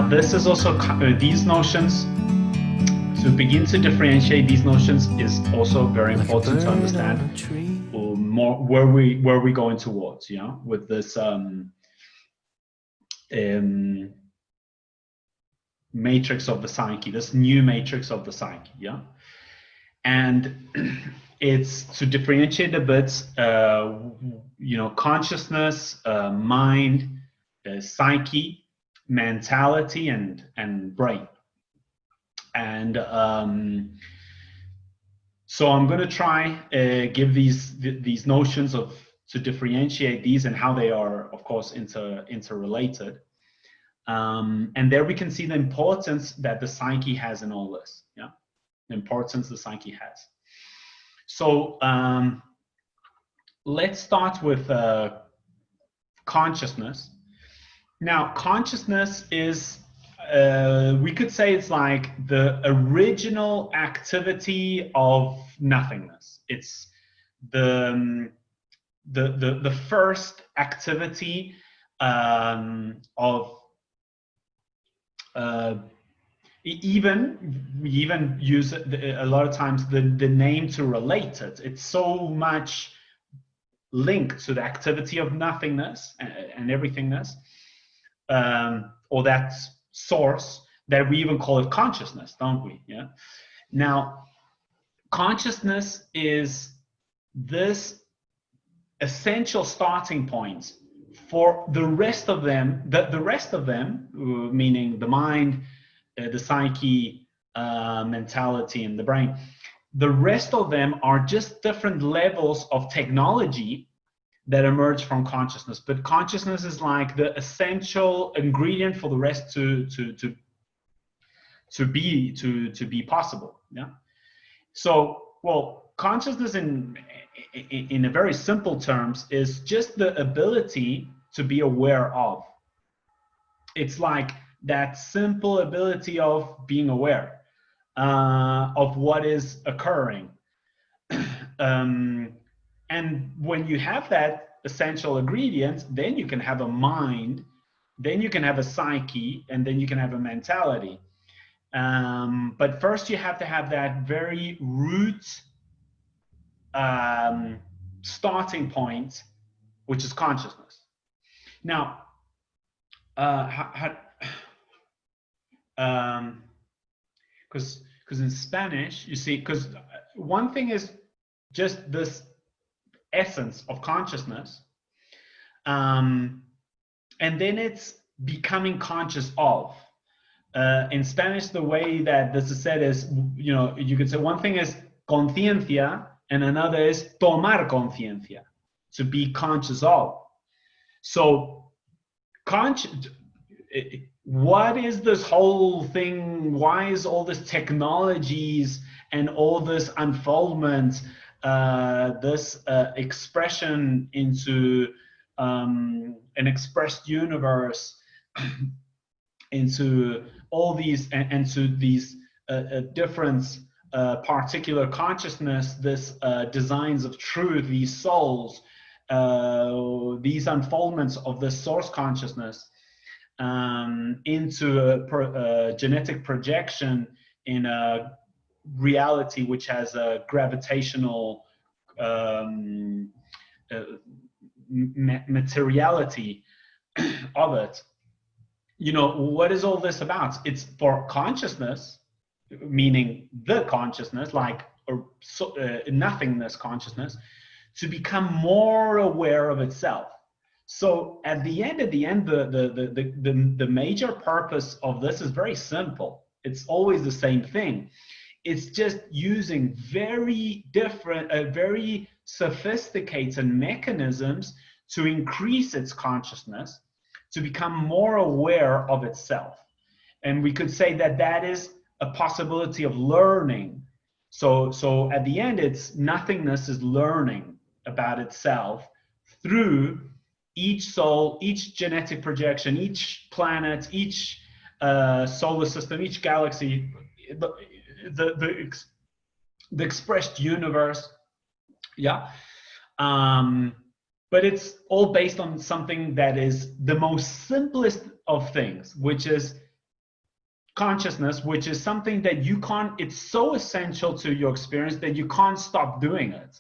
Now, this is also these notions. To begin to differentiate these notions is also very important to understand more where we're going towards, with this matrix of the psyche, this new matrix of the psyche, and it's to differentiate a bit, consciousness, mind, psyche, mentality, and brain. And so I'm going to try give these notions to differentiate these and how they are, of course, interrelated. And there we can see the importance that the psyche has in all this. The importance the psyche has. So let's start with consciousness. Now, consciousness is, we could say it's like the original activity of nothingness. It's the first activity of we even use a lot of times the name to relate it. It's so much linked to the activity of nothingness and everythingness, or that source, that we even call it consciousness, don't we? Now, consciousness is this essential starting point for the rest of them. The rest of them, meaning the mind, the psyche, mentality, and the brain, the rest of them are just different levels of technology that emerge from consciousness. But consciousness is like the essential ingredient for the rest to be possible. So, well, consciousness in a very simple terms is just the ability to be aware of. It's like that simple ability of being aware of what is occurring. And when you have that essential ingredient, then you can have a mind, then you can have a psyche, and then you can have a mentality. But first you have to have that very root starting point, which is consciousness. Now, because in Spanish, you see, because one thing is just this essence of consciousness, and then it's becoming conscious of. In Spanish, the way that this is said is, you could say one thing is conciencia and another is tomar conciencia, to be conscious of. So, what is this whole thing? Why is all this technologies and all this unfoldment, this expression into an expressed universe, into all these and to these different particular consciousness, this designs of truth, these souls, these unfoldments of the source consciousness into a genetic projection in a reality which has a gravitational materiality of it. What is all this about? It's for consciousness, meaning the consciousness, like nothingness consciousness, to become more aware of itself. So at the end, the major purpose of this is very simple. It's always the same thing. It's just using very different, very sophisticated mechanisms to increase its consciousness, to become more aware of itself. And we could say that that is a possibility of learning. So at the end, it's nothingness is learning about itself through each soul, each genetic projection, each planet, each solar system, each galaxy, the expressed universe. But it's all based on something that is the most simplest of things, which is consciousness, which is something that you can't, it's so essential to your experience that you can't stop doing it.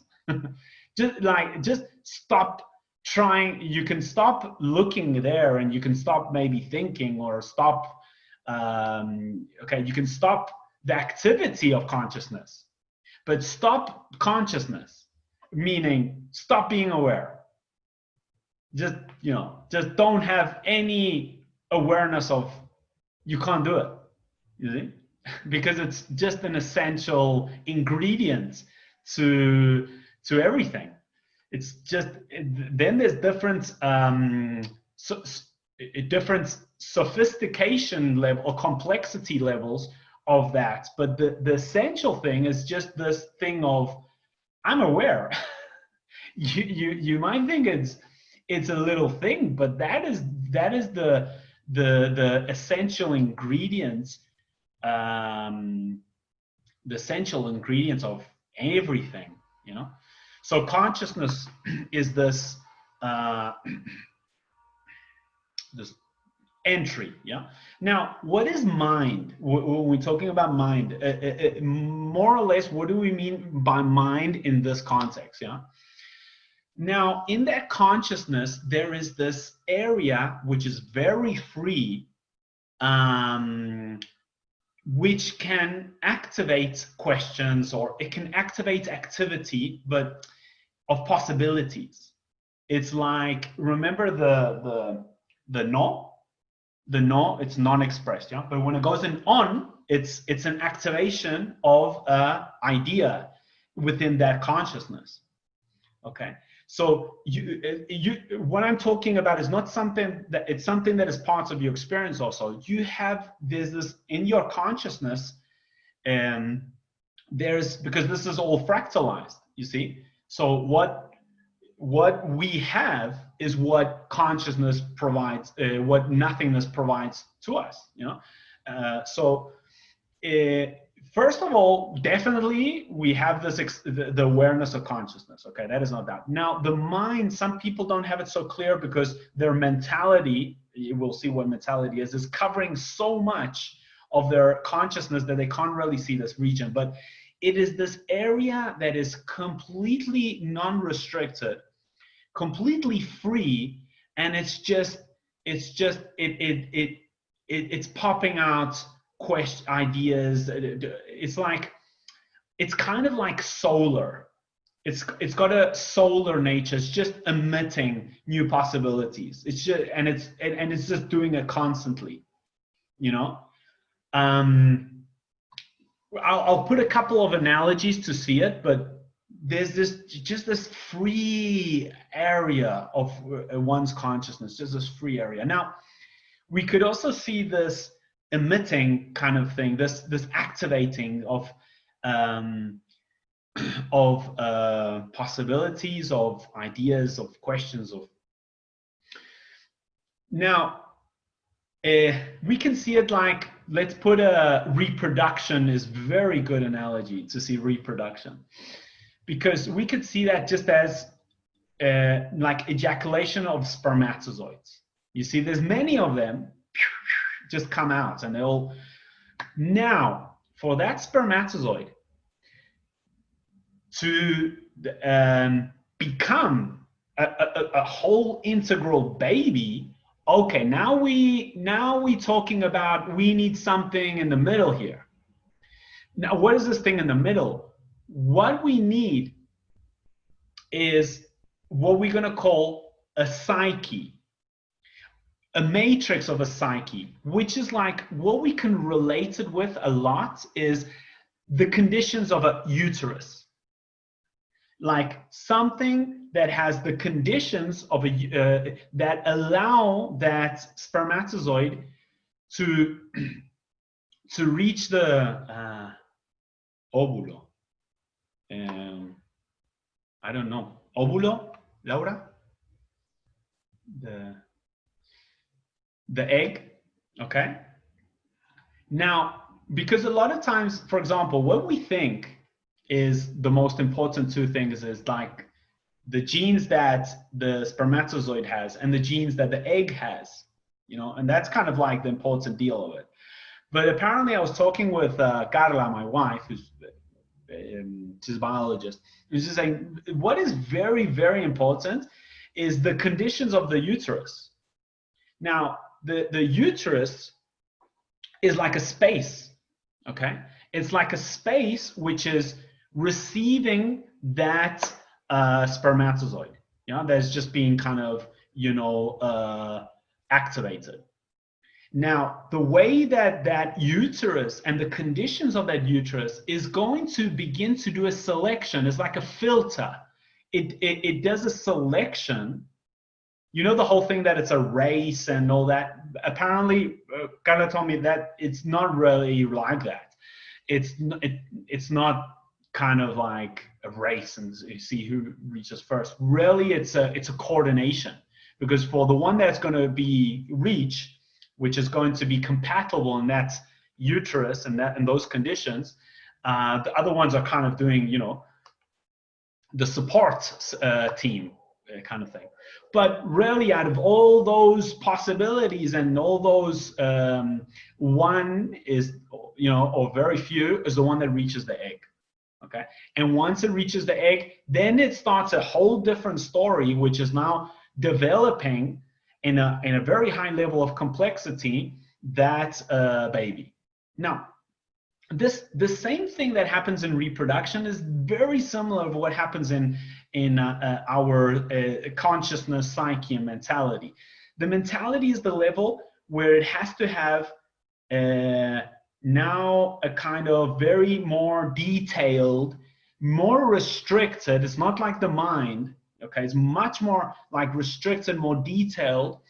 just stop trying. You can stop looking there, and you can stop maybe thinking, or stop, okay, you can stop the activity of consciousness, but stop consciousness, meaning stop being aware. Just, just don't have any awareness of, you can't do it, you see? Because it's just an essential ingredient to everything. It's just, then there's different different sophistication level or complexity levels of that, but the essential thing is just this thing of, I'm aware. you might think it's a little thing, but that is the essential ingredients, the essential ingredients of everything, So consciousness is this this entry, yeah. Now, what is mind? When we're talking about mind, more or less, what do we mean by mind in this context, yeah? Now, in that consciousness, there is this area which is very free, which can activate questions, or it can activate activity, but of possibilities. It's like, remember the no? The no, it's non-expressed, yeah? But when it goes in on, it's an activation of an idea within that consciousness, okay? So what I'm talking about is not something that, it's something that is part of your experience also. There's this in your consciousness, and because this is all fractalized, you see? So what we have is what consciousness provides, what nothingness provides to us, first of all, definitely we have this the awareness of consciousness. Okay, that is no doubt. Now, the mind, some people don't have it so clear because their mentality, we'll see what mentality is covering so much of their consciousness that they can't really see this region. But it is this area that is completely non-restricted, completely free, and it's popping out ideas. It's kind of like solar. It's got a solar nature. It's just emitting new possibilities. It's just doing it constantly, I'll put a couple of analogies to see it, but there's this free area of one's consciousness, just this free area. Now, we could also see this emitting kind of thing, this activating of possibilities, of ideas, of questions. Now, we can see it like, let's put a reproduction is very good analogy to see reproduction, because we could see that just as like ejaculation of spermatozoids. You see, there's many of them just come out, and they all. Now, for that spermatozoid to become a whole integral baby, okay, now we talking about, we need something in the middle here. Now, what is this thing in the middle? What we need is what we're going to call a psyche, a matrix of a psyche, which is like, what we can relate it with a lot is the conditions of a uterus. Like something that has the conditions of that allow that spermatozoid to reach the óvulo. I don't know. Óvulo, Laura? The egg, okay? Now, because a lot of times, for example, what we think is the most important two things is like the genes that the spermatozoid has and the genes that the egg has, and that's kind of like the important deal of it. But apparently I was talking with Carla, my wife, who's she's a biologist, and she's saying what is very, very important is the conditions of the uterus. Now, the uterus is like a space, okay? It's like a space which is receiving that spermatozoid, that's just being kind of, activated. Now, the way that uterus and the conditions of that uterus is going to begin to do a selection. It's like a filter. It does a selection. You know, the whole thing that it's a race and all that. Apparently, Carla told me that it's not really like that. It's not kind of like a race and you see who reaches first. Really, it's a coordination, because for the one that's going to be reached, which is going to be compatible in that uterus and those conditions, the other ones are kind of doing, the support team kind of thing. But really, out of all those possibilities and all those, one is, or very few, is the one that reaches the egg. Okay, and once it reaches the egg, then it starts a whole different story, which is now developing in a very high level of complexity, that baby. Now, the same thing that happens in reproduction is very similar to what happens in our consciousness, psyche, and mentality. The mentality is the level where it has to have now a kind of very more detailed, more restricted. It's not like the mind. Okay, it's much more like restricted, more detailed,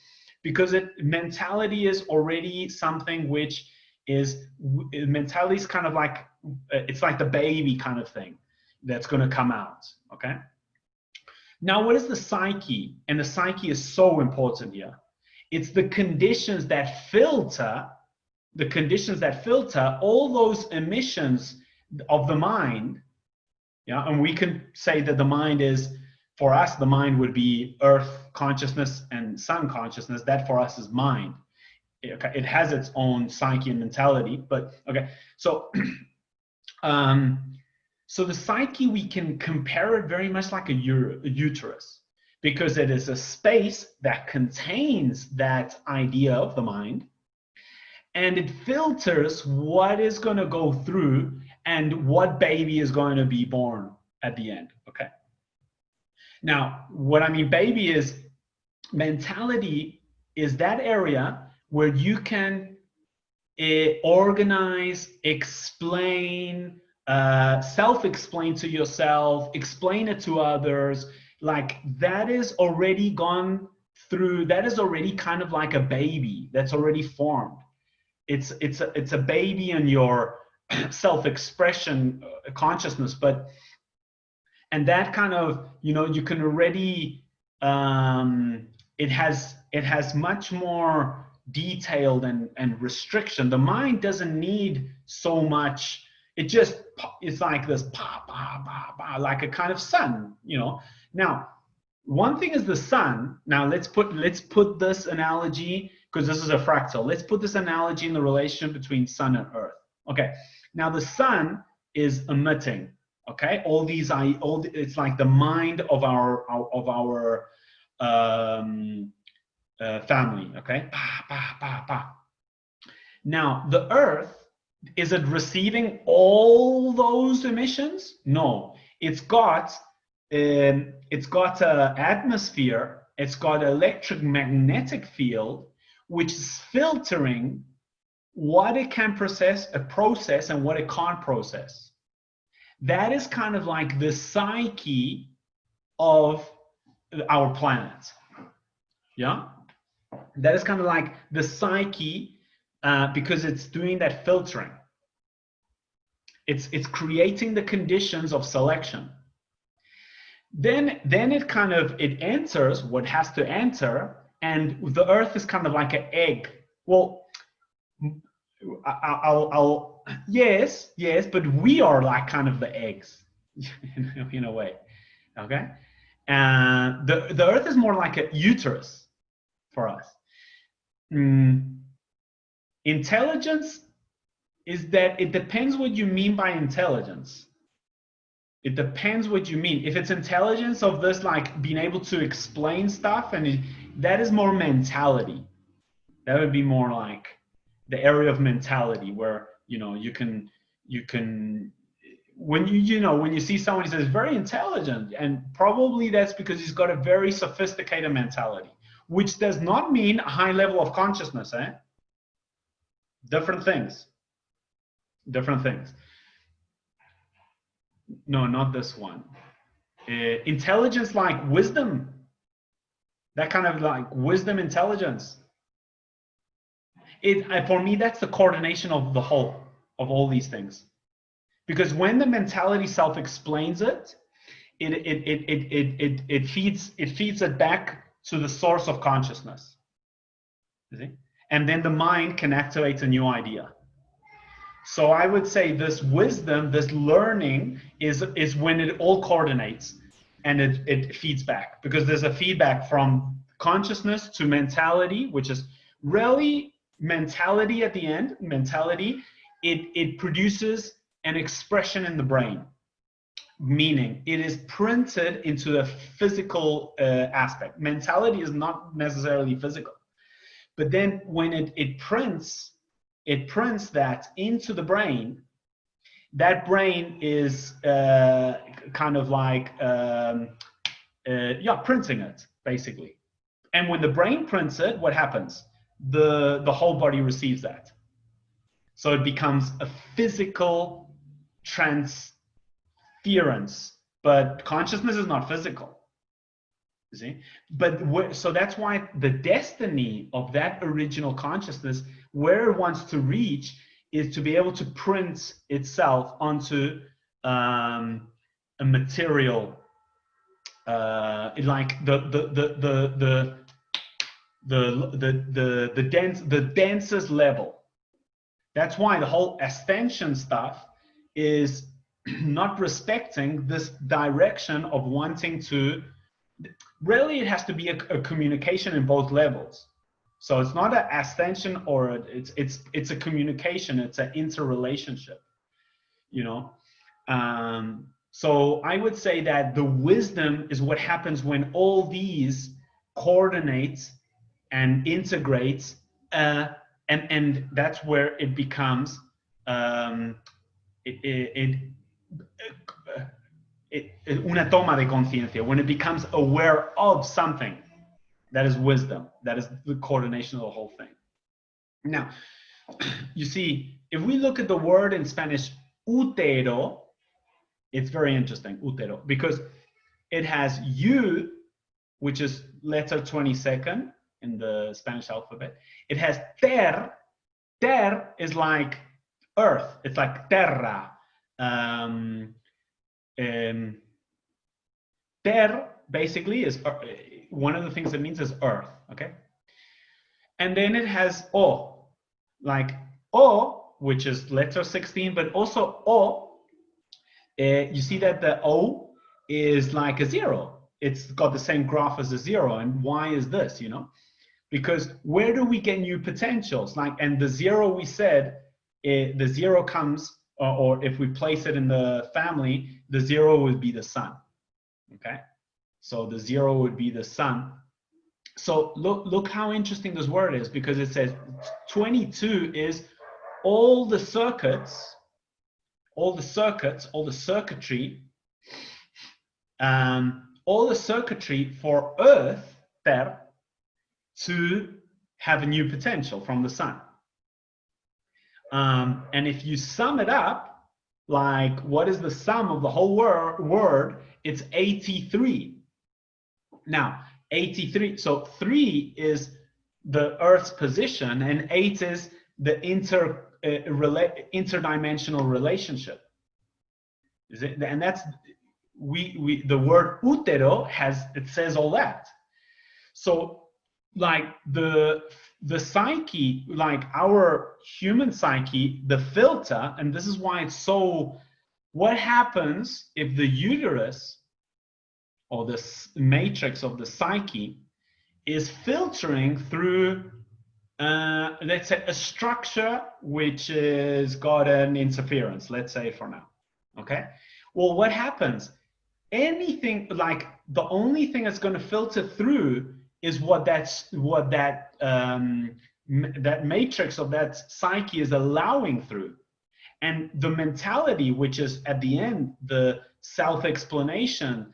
because mentality is already something which is, mentality is kind of like, it's like the baby kind of thing that's going to come out. Okay. Now, what is the psyche? And the psyche is so important here. It's the conditions that filter, all those emissions of the mind. Yeah, and we can say that the mind is, for us, the mind would be earth consciousness and sun consciousness. That for us is mind. Okay, it has its own psyche and mentality, but okay. So, so the psyche, we can compare it very much like a uterus, because it is a space that contains that idea of the mind, and it filters what is going to go through and what baby is going to be born at the end. Okay. Now, what I mean baby is, mentality is that area where you can organize, explain, self-explain to yourself, explain it to others. Like, that is already gone through, that is already kind of like a baby that's already formed. It's a baby in your self-expression consciousness, and that kind of, you can already, it has much more detailed and restriction. The mind doesn't need so much. It's like this, like a kind of sun, Now, one thing is the sun. Now let's put this analogy, because this is a fractal. Let's put this analogy in the relation between sun and earth. Okay. Now the sun is emitting. Okay, it's like the mind of our family. Okay, Now the Earth, is it receiving all those emissions? No, it's got an atmosphere. It's got an electromagnetic field, which is filtering what it can process, and what it can't process. That is kind of like the psyche of our planet. Yeah, that is kind of like the psyche, because it's doing that filtering. It's creating the conditions of selection. Then it enters what has to enter, and the Earth is kind of like an egg. Well, yes, but we are like kind of the eggs, in a way. Okay, and the Earth is more like a uterus for us. Intelligence is that it depends what you mean by intelligence. It depends what you mean. If it's intelligence of this, like being able to explain stuff, and that is more mentality. That would be more like the area of mentality where, you know, you can when when you see someone who says very intelligent, and probably that's because he's got a very sophisticated mentality, which does not mean a high level of consciousness, eh? Different things. Different things. No, not this one. Intelligence like wisdom. That kind of like wisdom, intelligence. For me, that's the coordination of the whole of all these things. Because when the mentality self-explains it, it feeds it back to the source of consciousness. You see? And then the mind can activate a new idea. So I would say this wisdom, this learning is when it all coordinates and it feeds back, because there's a feedback from consciousness to mentality, which is really mentality at the end. Mentality, it produces an expression in the brain, meaning it is printed into a physical aspect. Mentality is not necessarily physical, but then when it prints that into the brain. That brain is kind of like printing it basically. And when the brain prints it, what happens? The whole body receives that. So it becomes a physical transference, but consciousness is not physical. You see? But so that's why the destiny of that original consciousness, where it wants to reach, is to be able to print itself onto a material, like the densest level. That's why the whole ascension stuff is not respecting this direction of wanting to. Really, it has to be a communication in both levels. So it's not an ascension, or it's a communication. It's an interrelationship, you know. So I would say that the wisdom is what happens when all these coordinates and integrates, and that's where it becomes una toma de conciencia, when it becomes aware of something. That is wisdom. That is the coordination of the whole thing. Now, you see, if we look at the word in Spanish, útero, it's very interesting, útero, because it has U, which is letter 22nd in the Spanish alphabet. It has ter. Ter is like earth. It's like terra. Ter basically is one of the things it means is earth, okay? And then it has O, like O, which is letter 16, but also O, you see that the O is like a zero. It's got the same graph as a zero. And why is this, you know? Because where do we get new potentials? Like, and the zero, we said, the zero comes, or if we place it in the family, the zero would be the sun, okay? So the zero would be the sun. So look how interesting this word is, because it says 22 is all the circuits, all the circuitry for Earth, ter, to have a new potential from the sun. And if you sum it up, like what is the sum of the whole word? It's 83. Now, 83, so 3 is the Earth's position, and 8 is the interdimensional relationship. Is it? And that's, the word útero it says all that. So like the psyche, like our human psyche, the filter, and this is why it's so, what happens if the uterus or the matrix of the psyche is filtering through let's say a structure which is got an interference, let's say for now. Okay. Well, what happens? Anything like the only thing that's going to filter through is what that matrix of that psyche is allowing through. And the mentality, which is at the end the self-explanation,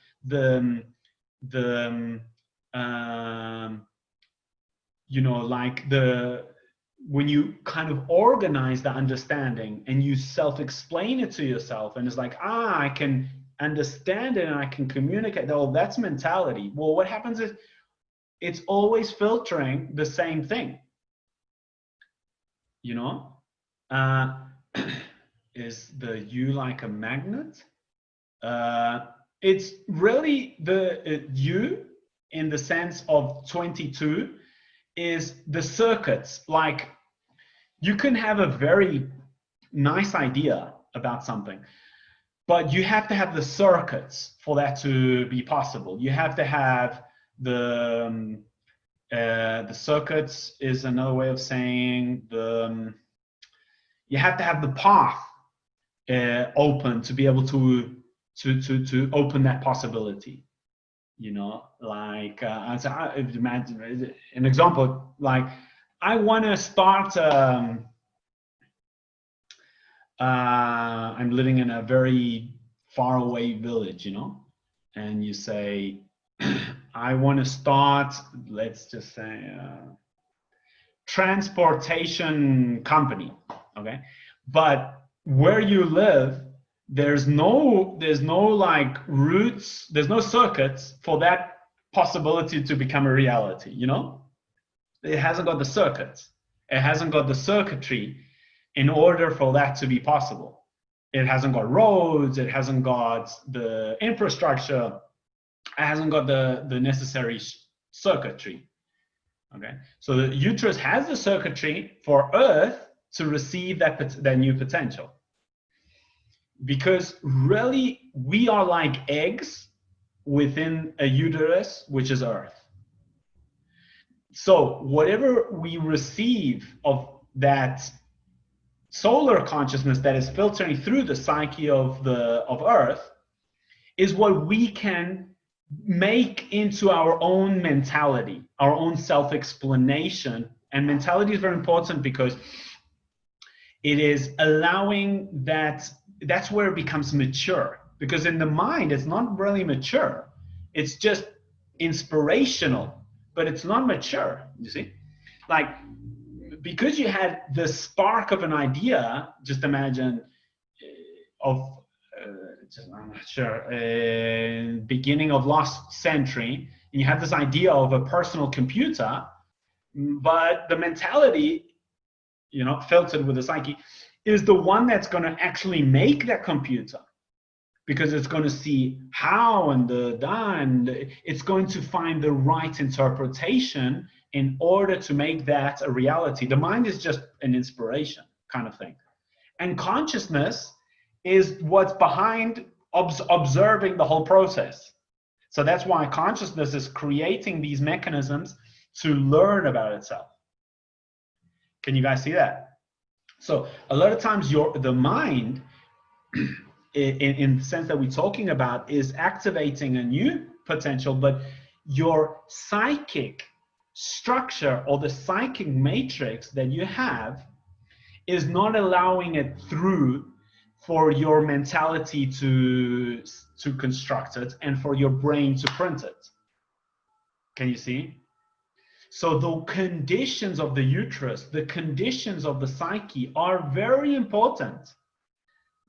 like when you kind of organize the understanding and you self-explain it to yourself, and it's like, I can understand it and I can communicate. Oh, that's mentality. Well, what happens is it's always filtering the same thing. Is the you like a magnet? It's really the you in the sense of 22 is the circuits. Like you can have a very nice idea about something, but you have to have the circuits for that to be possible. You have to have the circuits is another way of saying you have to have the path open to be able to open that possibility. Like imagine an example, like I want to start I'm living in a very far away village, and you say I want to start, let's just say transportation company. Okay, but where you live, there's no like routes, there's no circuits for that possibility to become a reality. It hasn't got the circuits, it hasn't got the circuitry in order for that to be possible. It hasn't got roads, it hasn't got the infrastructure, it hasn't got the necessary circuitry. Okay, so the uterus has the circuitry for Earth to receive that new potential. Because really, we are like eggs within a uterus, which is Earth. So whatever we receive of that solar consciousness that is filtering through the psyche of Earth is what we can make into our own mentality, our own self-explanation. And mentality is very important because it is allowing that's where it becomes mature. Because in the mind, it's not really mature. It's just inspirational, but it's not mature, you see? Like, because you had the spark of an idea, just imagine I'm not sure, beginning of last century, and you had this idea of a personal computer, but the mentality, filtered with the psyche, is the one that's going to actually make that computer, because it's going to see how and it's going to find the right interpretation in order to make that a reality. The mind is just an inspiration kind of thing. And consciousness is what's behind observing the whole process. So that's why consciousness is creating these mechanisms to learn about itself. Can you guys see that? So a lot of times the mind, in the sense that we're talking about, is activating a new potential, but your psychic structure or the psychic matrix that you have is not allowing it through for your mentality to construct it and for your brain to print it. Can you see? So the conditions of the uterus, the conditions of the psyche are very important.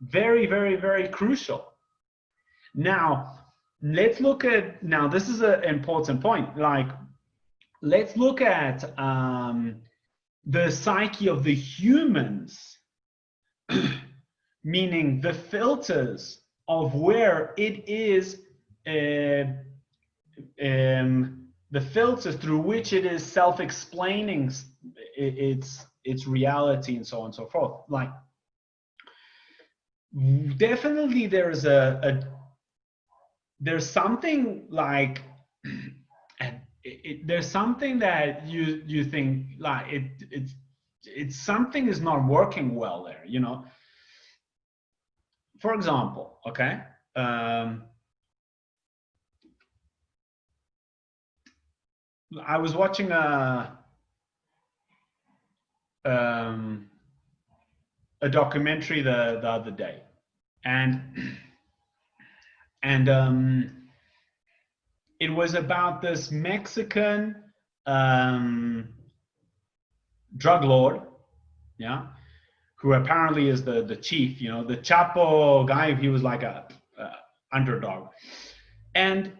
Very, very, very crucial. Now, let's look at, this is an important point. Like, let's look at the psyche of the humans, meaning the filters of where it is, the filters through which it is self-explaining its reality and so on and so forth. Like, definitely there's something like there's something that you think like it's something is not working well there, you know. For example, okay, I was watching a documentary the other day, and it was about this Mexican drug lord, yeah, who apparently is the chief. You know, the Chapo guy. He was like a underdog, and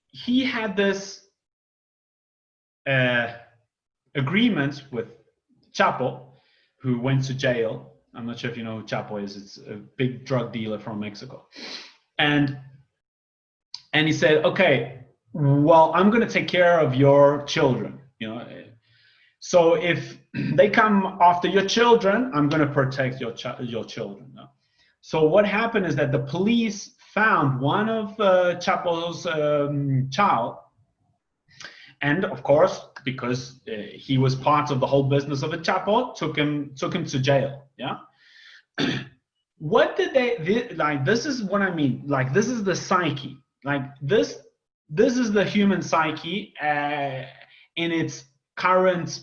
he had this agreement with Chapo, who went to jail. I'm not sure if you know who Chapo is. It's a big drug dealer from Mexico, and he said, okay, well, I'm going to take care of your children. You know, so if they come after your children, I'm going to protect your children. No? So what happened is that the police found one of Chapo's child, and of course, because he was part of the whole business of a Chapo, took him to jail. Yeah. What did they like? This is what I mean. Like, this is the psyche. Like this is the human psyche in its current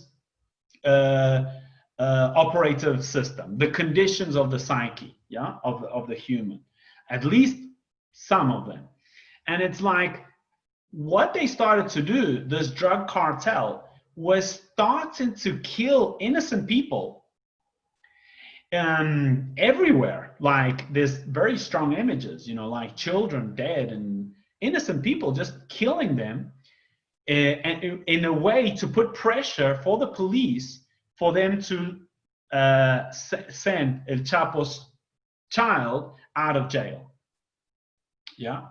operative system, the conditions of the psyche, yeah, of the human, at least some of them. And it's like what they started to do, this drug cartel, was starting to kill innocent people everywhere. Like, there's very strong images, you know, like children dead and innocent people, just killing them, and in a way to put pressure for the police for them to send El Chapo's child out of jail. Yeah,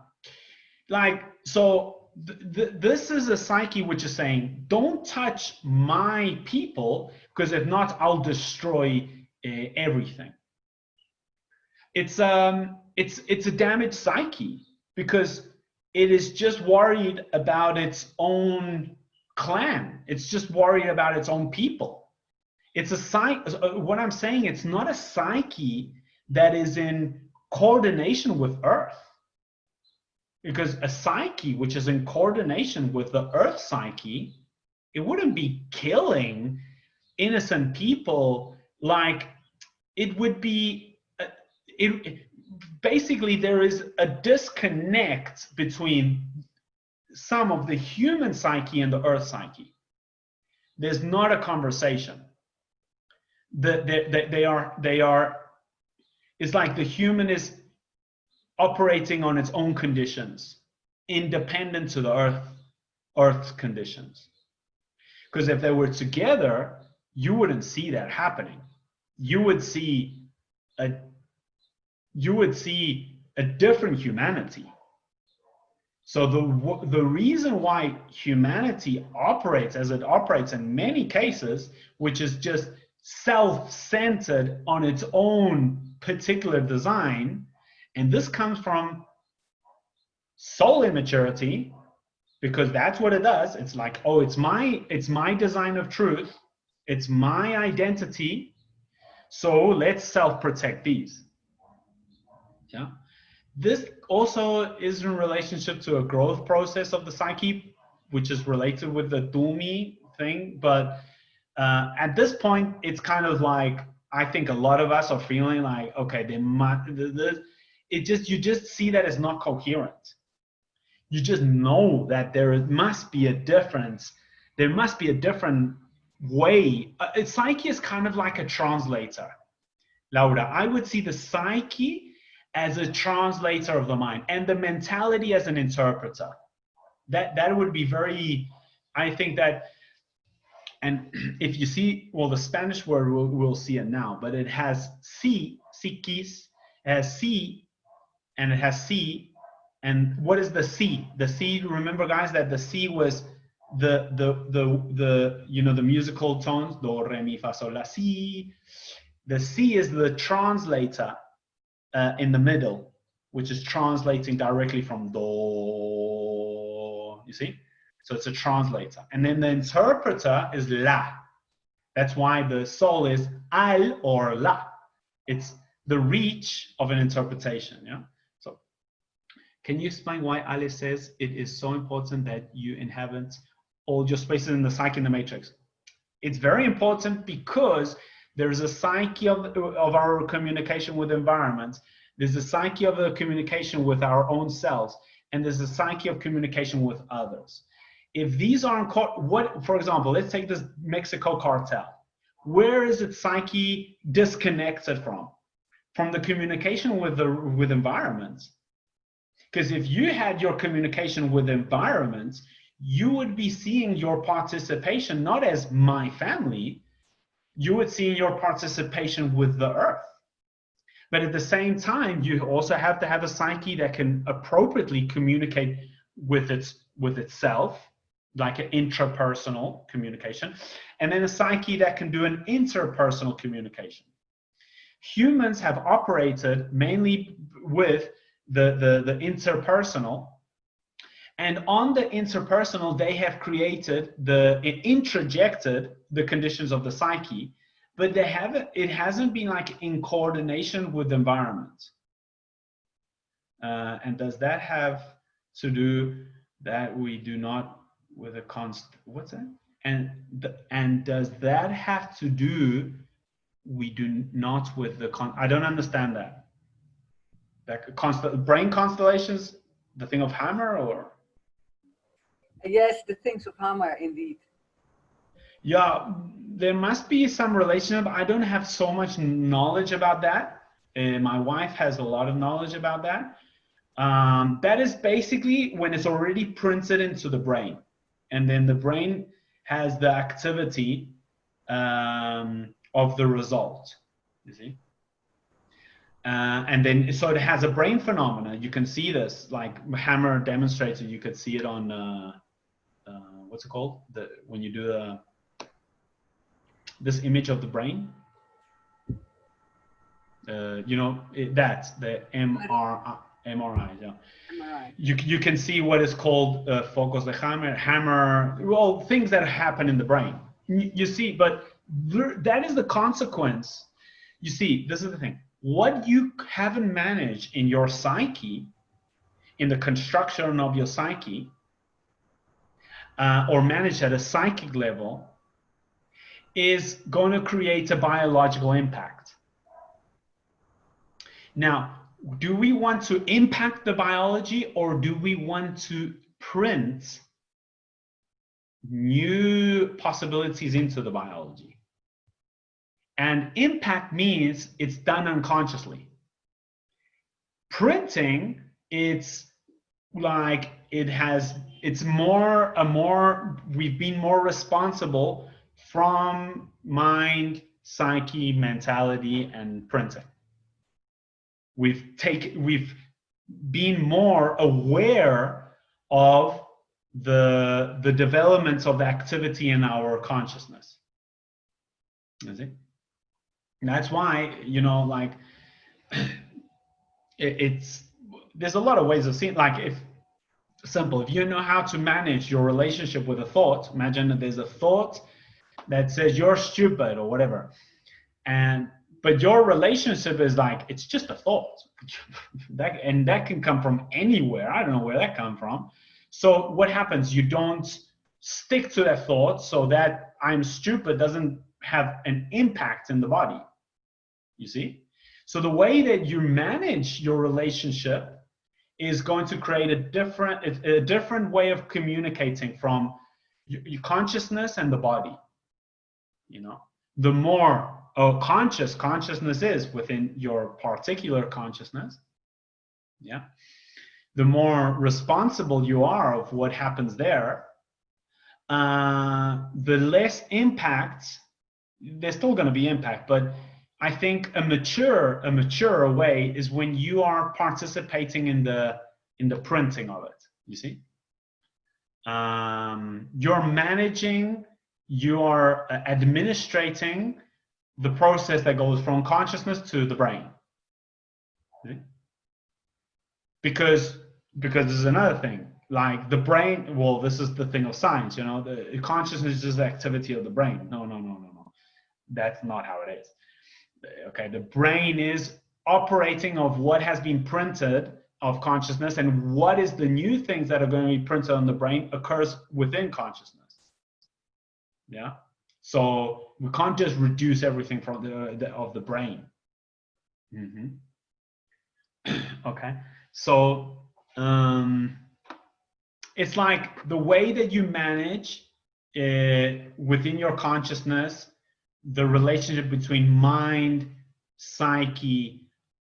like, so this is a psyche which is saying, don't touch my people, because if not, I'll destroy everything. It's a damaged psyche, because it is just worried about its own clan. It's just worried about its own people. It's a psyche. What I'm saying, it's not a psyche that is in coordination with Earth. Because a psyche which is in coordination with the Earth psyche, it wouldn't be killing innocent people. Like, it would be, basically there is a disconnect between some of the human psyche and the Earth psyche. There's not a conversation. They are. It's like the human is operating on its own conditions, independent to the Earth's conditions. Because if they were together, you wouldn't see that happening. You would see a different humanity. So the reason why humanity operates as it operates in many cases, which is just self-centered on its own particular design, and this comes from soul immaturity, because that's what it does. It's like, oh, it's my design of truth, it's my identity, so let's self-protect these. Yeah. This also is in relationship to a growth process of the psyche, which is related with the Dumi thing. But at this point, it's kind of like, I think a lot of us are feeling like, okay, you just see that it's not coherent. You just know that there must be a difference. There must be a different way. Psyche is kind of like a translator, Laura. I would see the psyche as a translator of the mind, and the mentality as an interpreter. That would be very, I think that, and if you see, well, the Spanish word, we'll see it now, but it has psiquis, it has C, and it has C. And what is the C? The C, remember guys, that the C was the you know, the musical tones, do, re, mi, fa, sol, la, si. The C is the translator in the middle, which is translating directly from do, you see? So it's a translator. And then the interpreter is la. That's why the soul is al or la. It's the reach of an interpretation. Yeah. So can you explain why Alice says it is so important that you inhabit all your spaces in the psyche in the matrix? It's very important because there's a psyche of our communication with environments. There's a psyche of the communication with our own selves, and there's a psyche of communication with others. If these aren't, for example, let's take this Mexico cartel. Where is its psyche disconnected from? From the communication with environments. Because if you had your communication with environments, you would be seeing your participation not as my family, you would see your participation with the earth. But at the same time, you also have to have a psyche that can appropriately communicate with itself, like an intrapersonal communication, and then a psyche that can do an interpersonal communication. Humans have operated mainly with the interpersonal, and on the interpersonal, they have introjected the conditions of the psyche, but it hasn't been like in coordination with the environment. And does that have to do that we do not with a what's that? And does that have to do we do not with the I don't understand that. That brain constellations, the thing of Hammer, or? Yes, the things of Hammer, indeed. Yeah, there must be some relationship. I don't have so much knowledge about that. My wife has a lot of knowledge about that. That is basically when it's already printed into the brain. And then the brain has the activity of the result, you see? And then, so it has a brain phenomena. You can see this, like Hammer demonstrated, you could see it on, what's it called? When you do this image of the brain. You know, that's the MRI, yeah. MRI. You can see what is called focus de Hammer, well, things that happen in the brain. You see, but that is the consequence. You see, this is the thing. What you haven't managed in your psyche, in the construction of your psyche, or managed at a psychic level, is going to create a biological impact. Now, do we want to impact the biology, or do we want to print new possibilities into the biology? And impact means it's done unconsciously. Printing, it's like we've been more responsible from mind, psyche, mentality, and printing. We've been more aware of the developments of the activity in our consciousness. You see? And that's why, you know, like there's a lot of ways of seeing, like if you know how to manage your relationship with a thought. Imagine that there's a thought that says you're stupid or whatever, but your relationship is like, it's just a thought. that can come from anywhere. I don't know where that comes from. So what happens? You don't stick to that thought, so that I'm stupid doesn't have an impact in the body. You see? So the way that you manage your relationship is going to create a different way of communicating from your consciousness and the body. You know, the more consciousness is within your particular consciousness, yeah, the more responsible you are of what happens there, the less impact. There's still going to be impact, but I think a mature way is when you are participating in the printing of it. You see, you're managing, you are administrating the process that goes from consciousness to the brain. See? Because this is another thing. like the brain, well, this is the thing of science, you know, the consciousness is just the activity of the brain. No. That's not how it is. Okay, the brain is operating of what has been printed of consciousness, and what is the new things that are going to be printed on the brain occurs within consciousness. Yeah, so we can't just reduce everything from of the brain. Okay, so it's like the way that you manage within your consciousness the relationship between mind, psyche,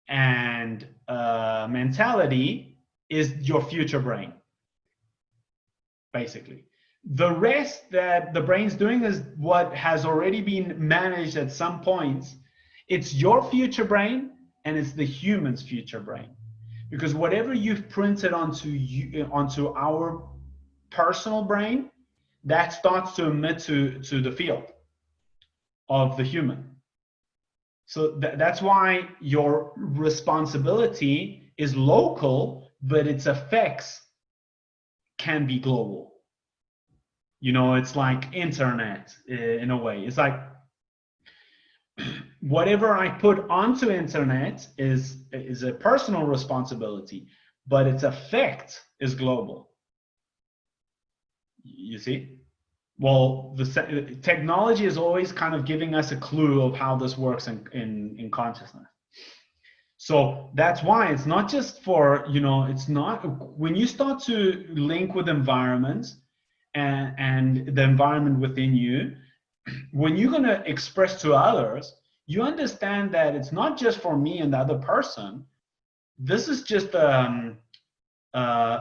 and mentality is your future brain, basically. The rest that the brain's doing is what has already been managed at some points. It's your future brain and it's the human's future brain. Because whatever you've printed onto our personal brain, that starts to emit to the field of the human. So that's why your responsibility is local, but its effects can be global. You know, it's like internet in a way. It's like whatever I put onto internet is a personal responsibility, but its effect is global. You see? Well, the technology is always kind of giving us a clue of how this works in consciousness. So that's why it's not just for, you know, it's not, when you start to link with environments and the environment within you, when you're going to express to others, you understand that it's not just for me and the other person. This is just a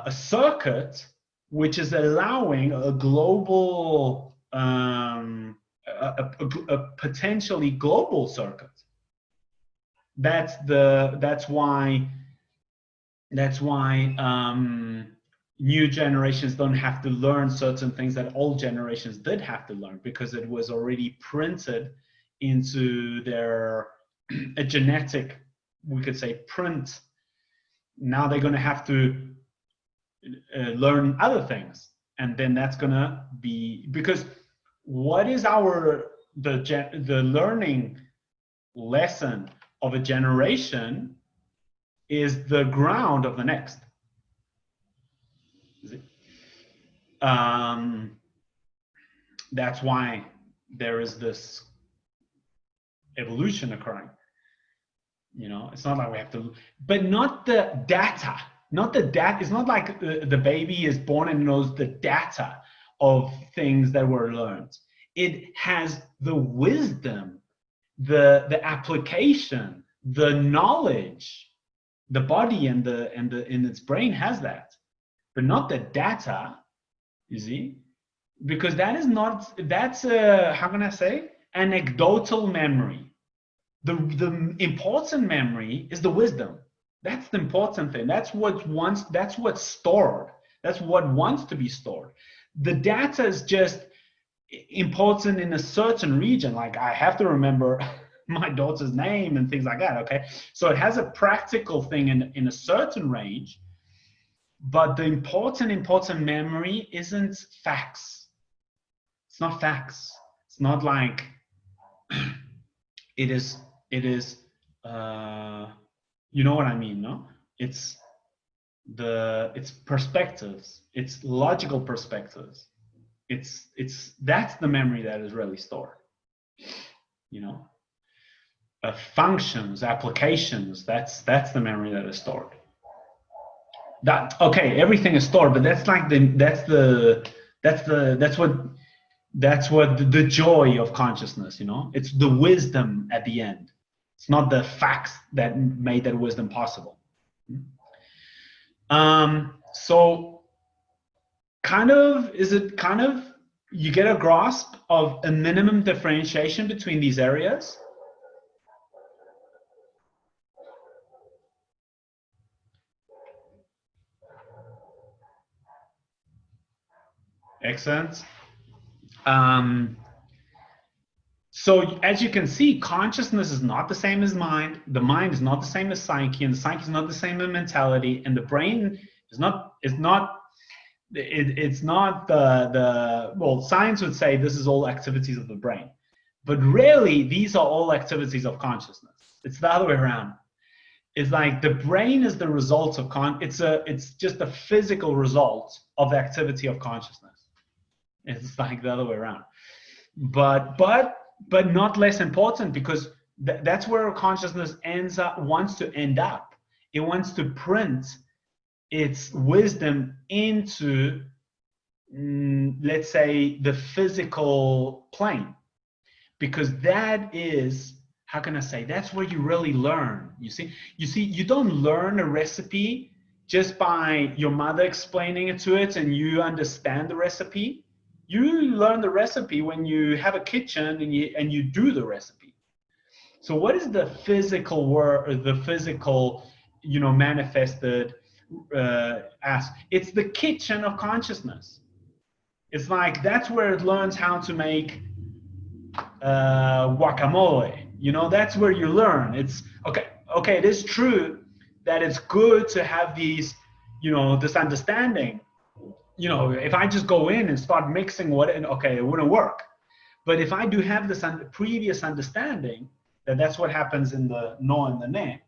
circuit which is allowing a global, a potentially global circuit. That's why new generations don't have to learn certain things that old generations did have to learn, because it was already printed into their a genetic, we could say, print. Now they're going to have to learn other things, and then that's going to be, because what is the learning lesson of a generation is the ground of the next. That's why there is this evolution occurring. You know, it's not like we have to, but not the data. Not the data. It's not like the baby is born and knows the data of things that were learned. It has the wisdom, the application, the knowledge. The body and in its brain has that, but not the data. You see, because that is not. That's how can I say, anecdotal memory. The important memory is the wisdom. That's the important thing. That's what's stored. That's what wants to be stored. The data is just important in a certain region. Like I have to remember my daughter's name and things like that. Okay, so it has a practical thing in a certain range, but the important memory isn't facts. It's not facts. It's not like it is. You know what I mean, no? It's perspectives. It's logical perspectives. That's the memory that is really stored. You know, functions, applications. That's the memory that is stored. Okay, everything is stored, but that's like that's what the joy of consciousness. You know, it's the wisdom at the end. It's not the facts that made that wisdom possible. So you get a grasp of a minimum differentiation between these areas? Excellent. So as you can see, consciousness is not the same as mind. The mind is not the same as psyche, and the psyche is not the same as mentality, and the brain is not It's not well, science would say this is all activities of the brain, but really these are all activities of consciousness. It's the other way around. It's like the brain is the result of it's just a physical result of the activity of consciousness. It's like the other way around. But not less important, because that's where consciousness wants to end up. It wants to print its wisdom into, let's say, the physical plane, because that is, how can I say, that's where you really learn. You see, you don't learn a recipe just by your mother explaining it to it and you understand the recipe. You learn the recipe when you have a kitchen and you do the recipe. So what is the physical word, the physical, manifested as? It's the kitchen of consciousness. It's like that's where it learns how to make guacamole. That's where you learn. It's okay. It is true that it's good to have these, this understanding. If I just go in and start mixing it wouldn't work. But if I do have this previous understanding that that's what happens in the no and the ne,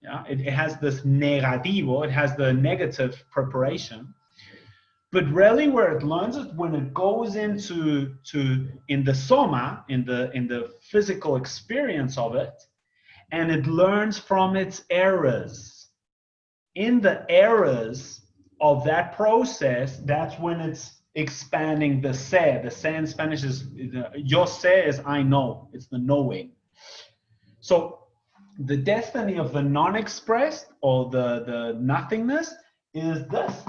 yeah, it has this negativo, it has the negative preparation. But really where it learns is when it goes into in the soma, in the physical experience of it, and it learns from its errors. In the errors of that process, that's when it's expanding the se. The se in Spanish is, yo sé is I know. It's the knowing. So the destiny of the non-expressed, or the nothingness, is this.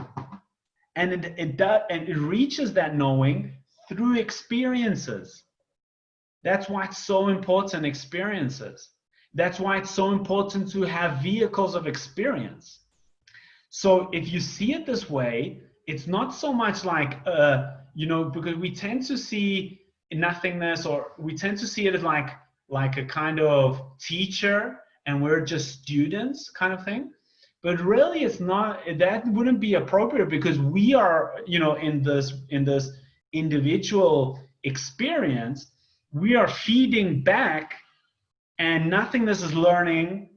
And it reaches that knowing through experiences. That's why it's so important, experiences. That's why it's so important to have vehicles of experience. So if you see it this way, it's not so much like, because we tend to see nothingness, or we tend to see it as like a kind of teacher and we're just students kind of thing. But really it's not, that wouldn't be appropriate, because we are, in this individual experience, we are feeding back, and nothingness is learning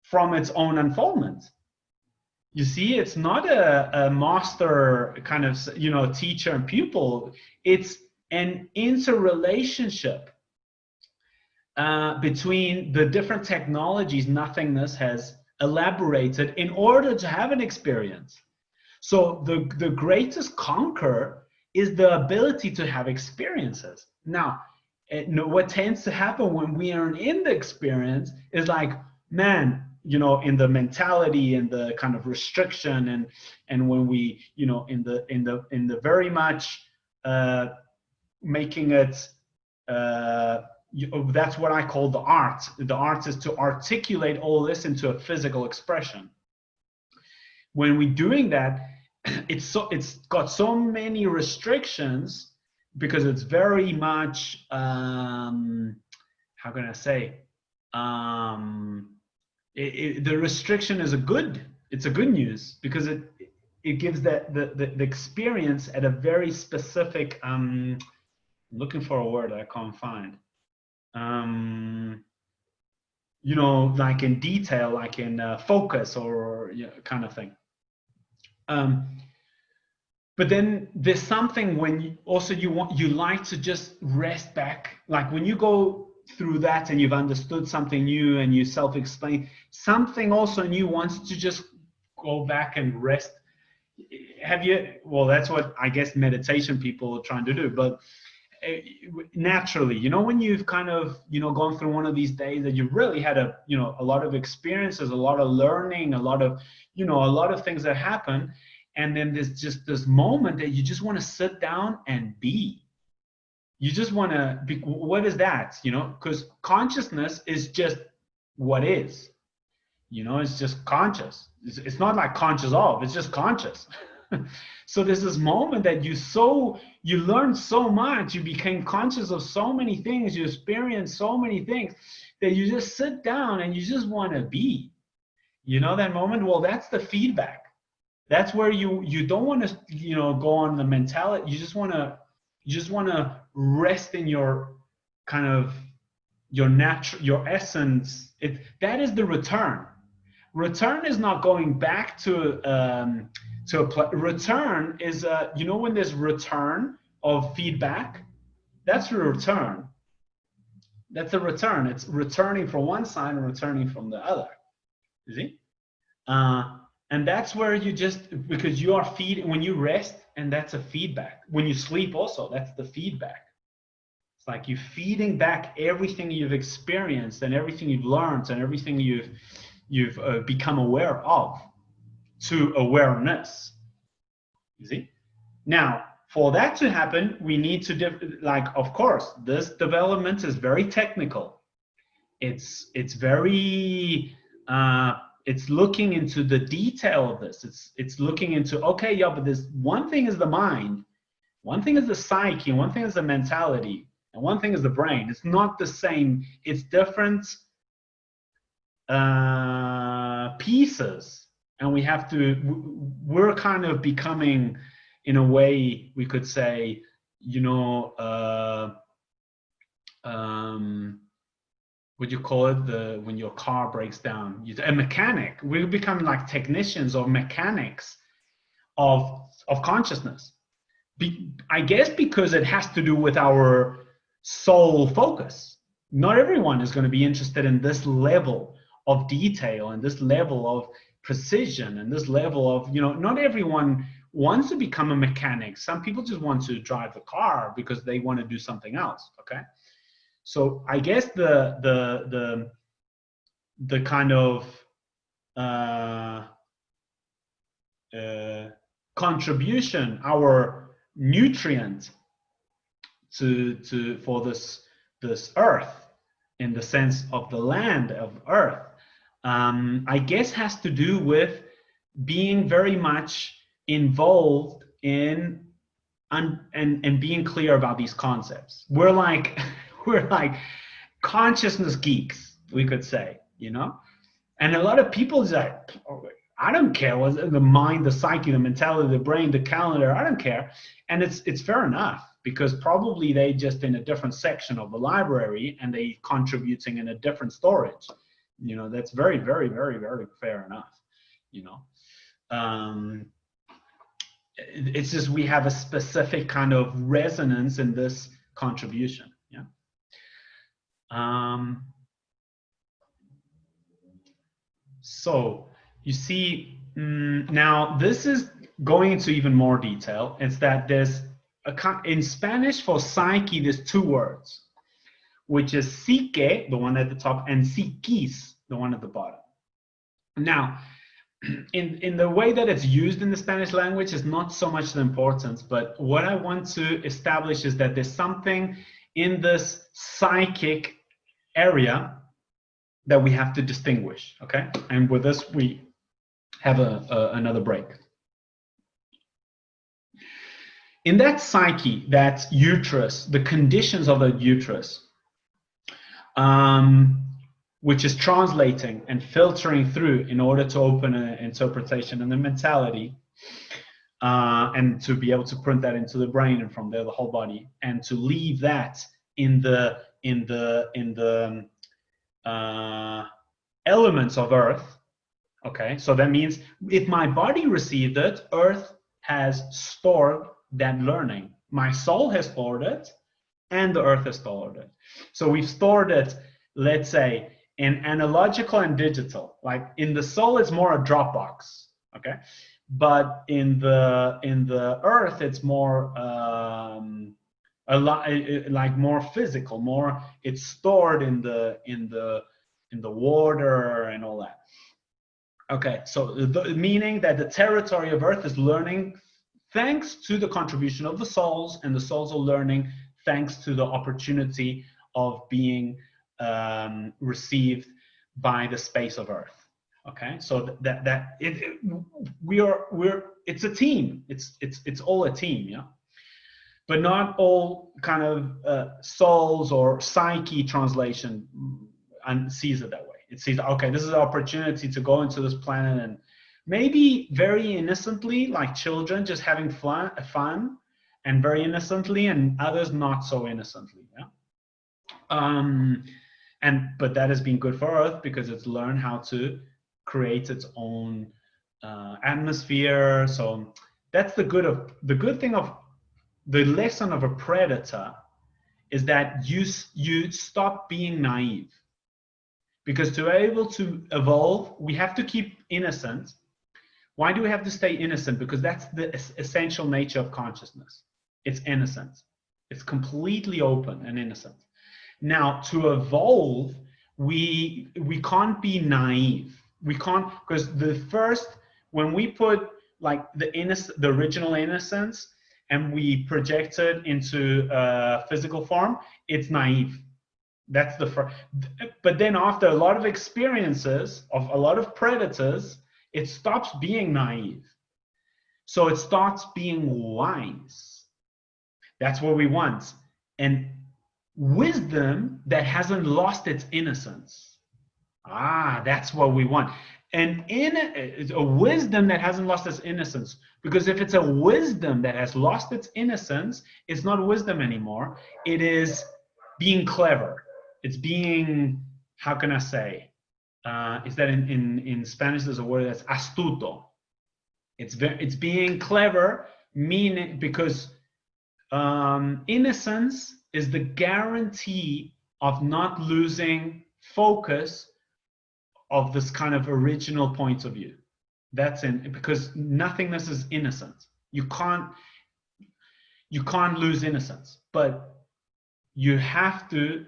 from its own unfoldment. You see, it's not a master kind of, teacher and pupil. It's an interrelationship between the different technologies nothingness has elaborated in order to have an experience. So the greatest conquer is the ability to have experiences. Now, what tends to happen when we are in the experience is like, man, in the mentality and the kind of restriction, and when we, in the very much making it, that's what I call the art. The art is to articulate all this into a physical expression. When we're doing that, it's got so many restrictions, because it's very much, how can I say, the restriction is it's a good news, because it gives the experience at a very specific, looking for a word I can't find, like in detail, like in focus, or kind of thing. But then there's something when you like to just rest back, like when you go through that and you've understood something new and you self-explain, something also new wants to just go back and rest. Well, that's what I guess meditation people are trying to do, but naturally, when you've kind of, gone through one of these days that you've really had a lot of experiences, a lot of learning, a lot of things that happen. And then there's just this moment that you just want to sit down and be. You just want to be. What is that? Because consciousness is just what is. It's just conscious. It's not like conscious of, it's just conscious. So there's this moment that you learned so much, you became conscious of so many things, you experienced so many things, that you just sit down and you just want to be. That moment, well, that's the feedback. That's where you don't want to, you know, go on the mentality. You just want to rest in your kind of your natural, your essence. That is the return. Return is not going back to return is you know, when there's return of feedback, that's a return. That's a return. It's returning from one side and returning from the other. You see? And that's where you just, because you are feeding when you rest, and that's a feedback. When you sleep also, that's the feedback. It's like you're feeding back everything you've experienced and everything you've learned and everything you've become aware of to awareness. You see? Now, for that to happen, we need to, like, of course, this development is very technical. It's very, it's looking into the detail of this. It's looking into, okay, yeah, but this one thing is the mind, one thing is the psyche, one thing is the mentality, and one thing is the brain. It's not the same. It's different pieces, and we have to. We're kind of becoming, in a way, we could say, you know, what you call it, when your car breaks down, a mechanic. We become like technicians or mechanics of consciousness. I guess because it has to do with our soul focus. Not everyone is going to be interested in this level of detail and this level of precision and this level of, you know, not everyone wants to become a mechanic. Some people just want to drive the car because they want to do something else. Okay. So I guess the kind of contribution, our nutrient for this earth, in the sense of the land of earth, I guess has to do with being very much involved in and being clear about these concepts. We're like consciousness geeks, we could say, you know. And a lot of people say, oh, I don't care what's the mind, the psyche, the mentality, the brain, the calendar, I don't care. And it's fair enough, because probably they just in a different section of the library and they contributing in a different storage. You know, that's very, very, very, very fair enough, you know. It's just we have a specific kind of resonance in this contribution. Yeah. So you see, now this is going into even more detail. It's that there's in Spanish for psyche, there's two words, which is psique, the one at the top, and psiquis, the one at the bottom. Now, in the way that it's used in the Spanish language is not so much the importance, but what I want to establish is that there's something in this psychic area that we have to distinguish, okay? And with this, we have another break. In that psyche, that uterus, the conditions of the uterus, which is translating and filtering through in order to open an interpretation and the mentality, and to be able to print that into the brain and from there the whole body, and to leave that in the elements of earth. Okay, so that means if my body received it, earth has stored that learning. My soul has stored it, and the earth has stored it. So we've stored it, let's say, in analogical and digital. Like in the soul, it's more a Dropbox, okay? But in the earth, it's more a lot like more physical, more it's stored in the water and all that. Okay, so meaning that the territory of earth is learning thanks to the contribution of the souls, and the souls are learning thanks to the opportunity of being received by the space of earth. Okay, so it's a team. It's all a team, yeah. But not all kind of souls or psyche translation and sees it that way. It sees, okay, this is an opportunity to go into this planet and maybe very innocently, like children just having fun and very innocently, and others not so innocently. Yeah. But that has been good for Earth because it's learned how to create its own atmosphere. So that's the good thing of the lesson of a predator is that you stop being naive. Because to be able to evolve, we have to keep innocent. Why do we have to stay innocent? Because that's the essential nature of consciousness. It's innocent. It's completely open and innocent. Now, to evolve, we can't be naive. We can't, because when we put like the original innocence and we project it into physical form, it's naive. That's the first. But then after a lot of experiences of a lot of predators, it stops being naive. So it starts being wise. That's what we want. And wisdom that hasn't lost its innocence. That's what we want. And it's a wisdom that hasn't lost its innocence. Because if it's a wisdom that has lost its innocence, it's not wisdom anymore. It is being clever. It's being, how can I say? Is that in Spanish there's a word that's astuto. It's being clever, meaning because innocence is the guarantee of not losing focus of this kind of original point of view. Because nothingness is innocent. You can't lose innocence, but you have to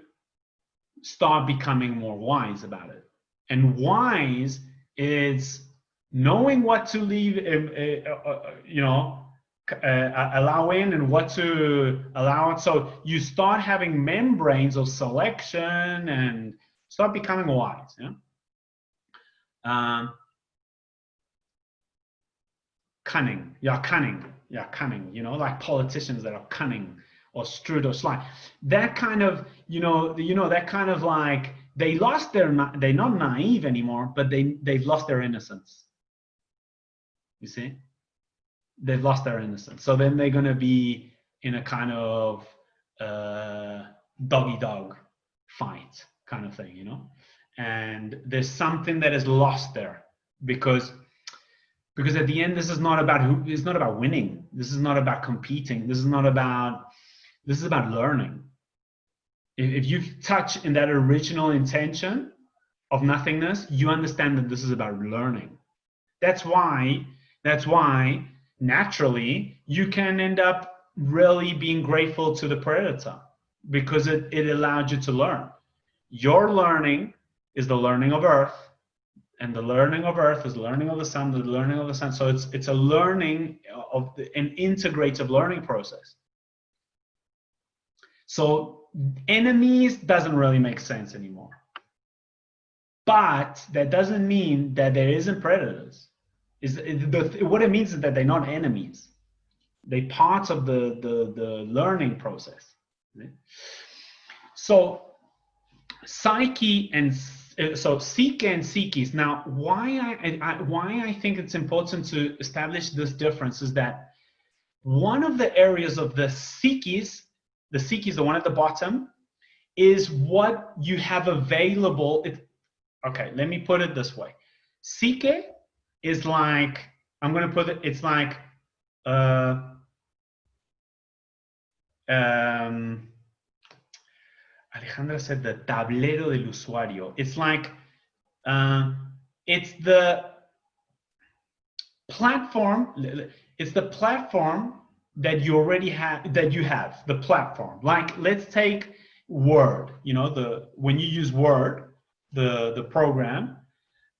start becoming more wise about it. And wise is knowing what to leave, allow in and what to allow out. So you start having membranes of selection and start becoming wise. Yeah. Cunning. Yeah, cunning. Yeah, cunning. Like politicians that are cunning or shrewd or sly. That kind of, that kind of like they're not naive anymore, but they've lost their innocence. You see? They've lost their innocence. So then they're going to be in a kind of dog-eat-dog fight kind of thing, And there's something that is lost there because at the end, this is not about it's not about winning. This is not about competing. This is about learning. If you touch in that original intention of nothingness, you understand that this is about learning. That's why naturally you can end up really being grateful to the predator because it allowed you to learn. Your learning is the learning of Earth, and the learning of Earth is the learning of the sun, the learning of the sun. So it's a learning of an integrative learning process. So enemies doesn't really make sense anymore. But that doesn't mean that there isn't predators. What it means is that they're not enemies. They're parts of the learning process. So Psyche and Psyches. Now, why I think it's important to establish this difference is that one of the areas of the Psyches, the one at the bottom, is what you have available. Okay, let me put it this way. Psyche is like, I'm going to put it, it's like, Alejandra said the tablero del usuario. It's like, it's the platform, that you already have, the platform. Like, let's take Word, when you use Word, the program,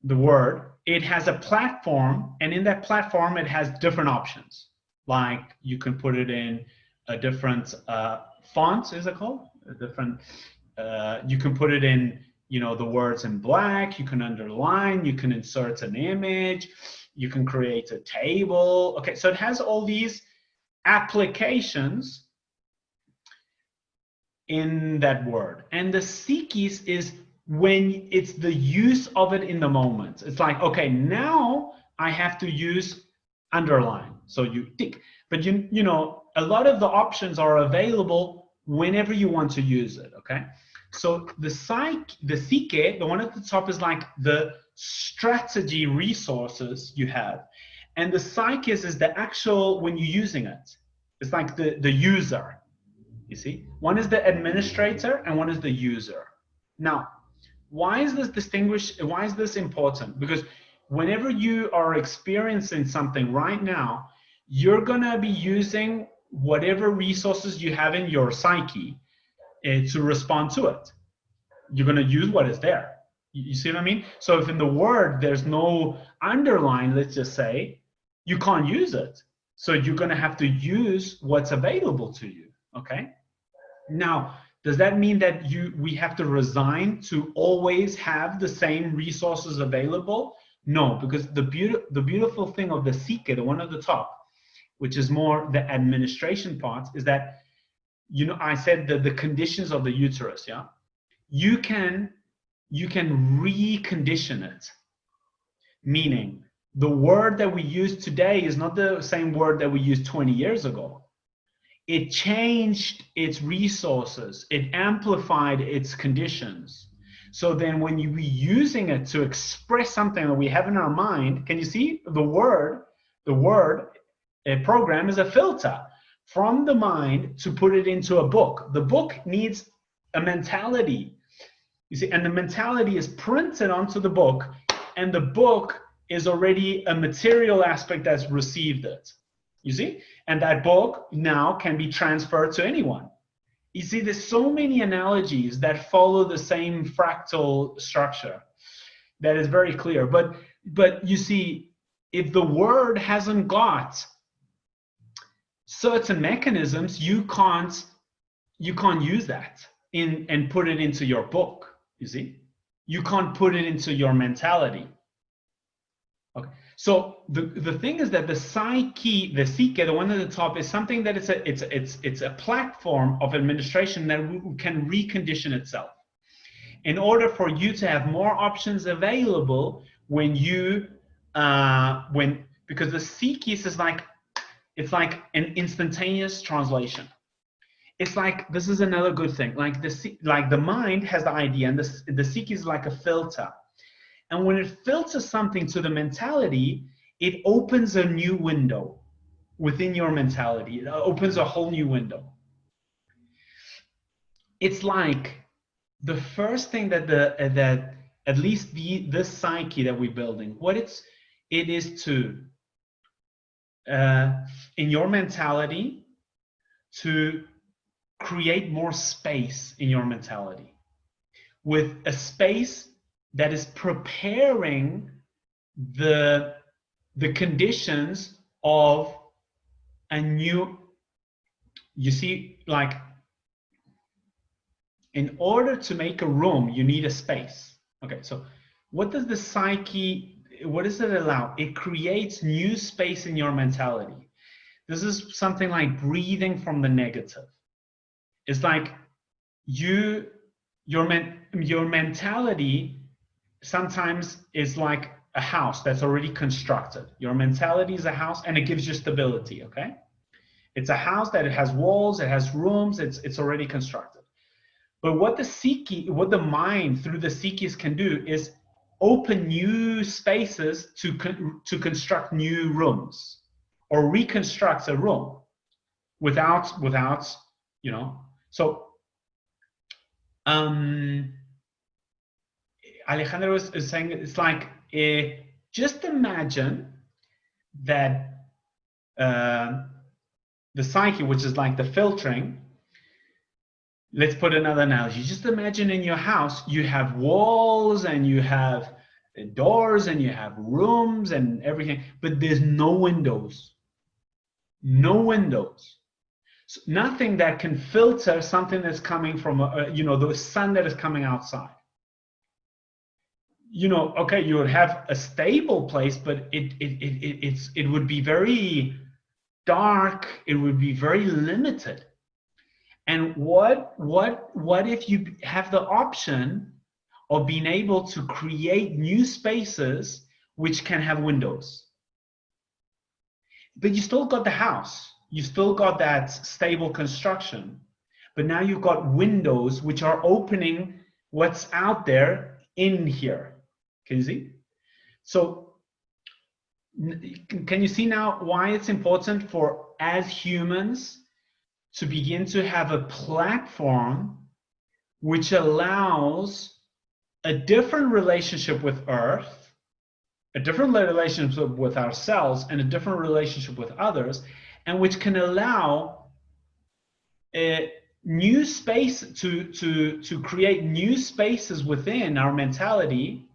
the Word, it has a platform, and in that platform, it has different options. Like, you can put it in a different fonts, is it called? You can put it in, the words in black, you can underline, you can insert an image, you can create a table. Okay, so it has all these applications in that word. And the Psyches is when it's the use of it in the moment. It's like, okay, now I have to use underline. So you tick. But you know, a lot of the options are available whenever you want to use it, okay? So the Psyche, the one at the top is like the strategy resources you have. And the Psyche is the actual, when you're using it, it's like the user, you see? One is the administrator and one is the user. Now, why is this important? Because whenever you are experiencing something right now, you're gonna be using whatever resources you have in your psyche to respond to it. You're gonna use what is there. You see what I mean? So if in the word there's no underline, let's just say, you can't use it. So you're gonna have to use what's available to you, okay? Now, does that mean that we have to resign to always have the same resources available? No, because the beautiful thing of the Psyche, the one at the top, which is more the administration part, is that, you know, I said that the conditions of the uterus, yeah? You can recondition it. Meaning, the word that we use today is not the same word that we used 20 years ago. It changed its resources. It amplified its conditions. So then when you be using it to express something that we have in our mind, can you see the word, a program is a filter from the mind to put it into a book. The book needs a mentality, you see, and the mentality is printed onto the book, and the book is already a material aspect that's received it, you see? And that book now can be transferred to anyone. You see, there's so many analogies that follow the same fractal structure that is very clear. But you see, if the word hasn't got certain mechanisms, you can't use that and put it into your book, you see? You can't put it into your mentality. Okay. So the thing is that the Psyche, the one at the top, is something that it's a platform of administration that can recondition itself. In order for you to have more options available because the Psyche is like, it's like an instantaneous translation. It's like, this is another good thing. Like the mind has the idea, and the Psyche is like a filter. And when it filters something to the mentality, it opens a new window within your mentality. It opens a whole new window. It's like the first thing that at least this Psyche that we're building, it is to in your mentality, to create more space in your mentality, with a space that is preparing the conditions of a new, you see, like, in order to make a room, you need a space. Okay, so what does the Psyche, what does it allow? It creates new space in your mentality. This is something like breathing from the negative. It's like your mentality sometimes is like a house that's already constructed. Your mentality is a house, and it gives you stability, okay? It's a house that it has walls, it has rooms, it's already constructed. But what the mind through the Psyches can do is open new spaces to construct new rooms, or reconstruct a room without, you know. So Alejandro is saying, it's like, just imagine that the Psyche, which is like the filtering, let's put another analogy. Just imagine in your house, you have walls and you have doors and you have rooms and everything, but there's no windows. No windows. So nothing that can filter something that's coming from, the sun that is coming outside. You know, okay, you would have a stable place, but it would be very dark. It would be very limited. And what if you have the option of being able to create new spaces which can have windows? but you still got the house. You still got that stable construction. But now you've got windows which are opening what's out there in here. Can you see? So can you see now why it's important for, as humans, to begin to have a platform which allows a different relationship with Earth, a different relationship with ourselves, and a different relationship with others, and which can allow a new space to create new spaces within our mentality.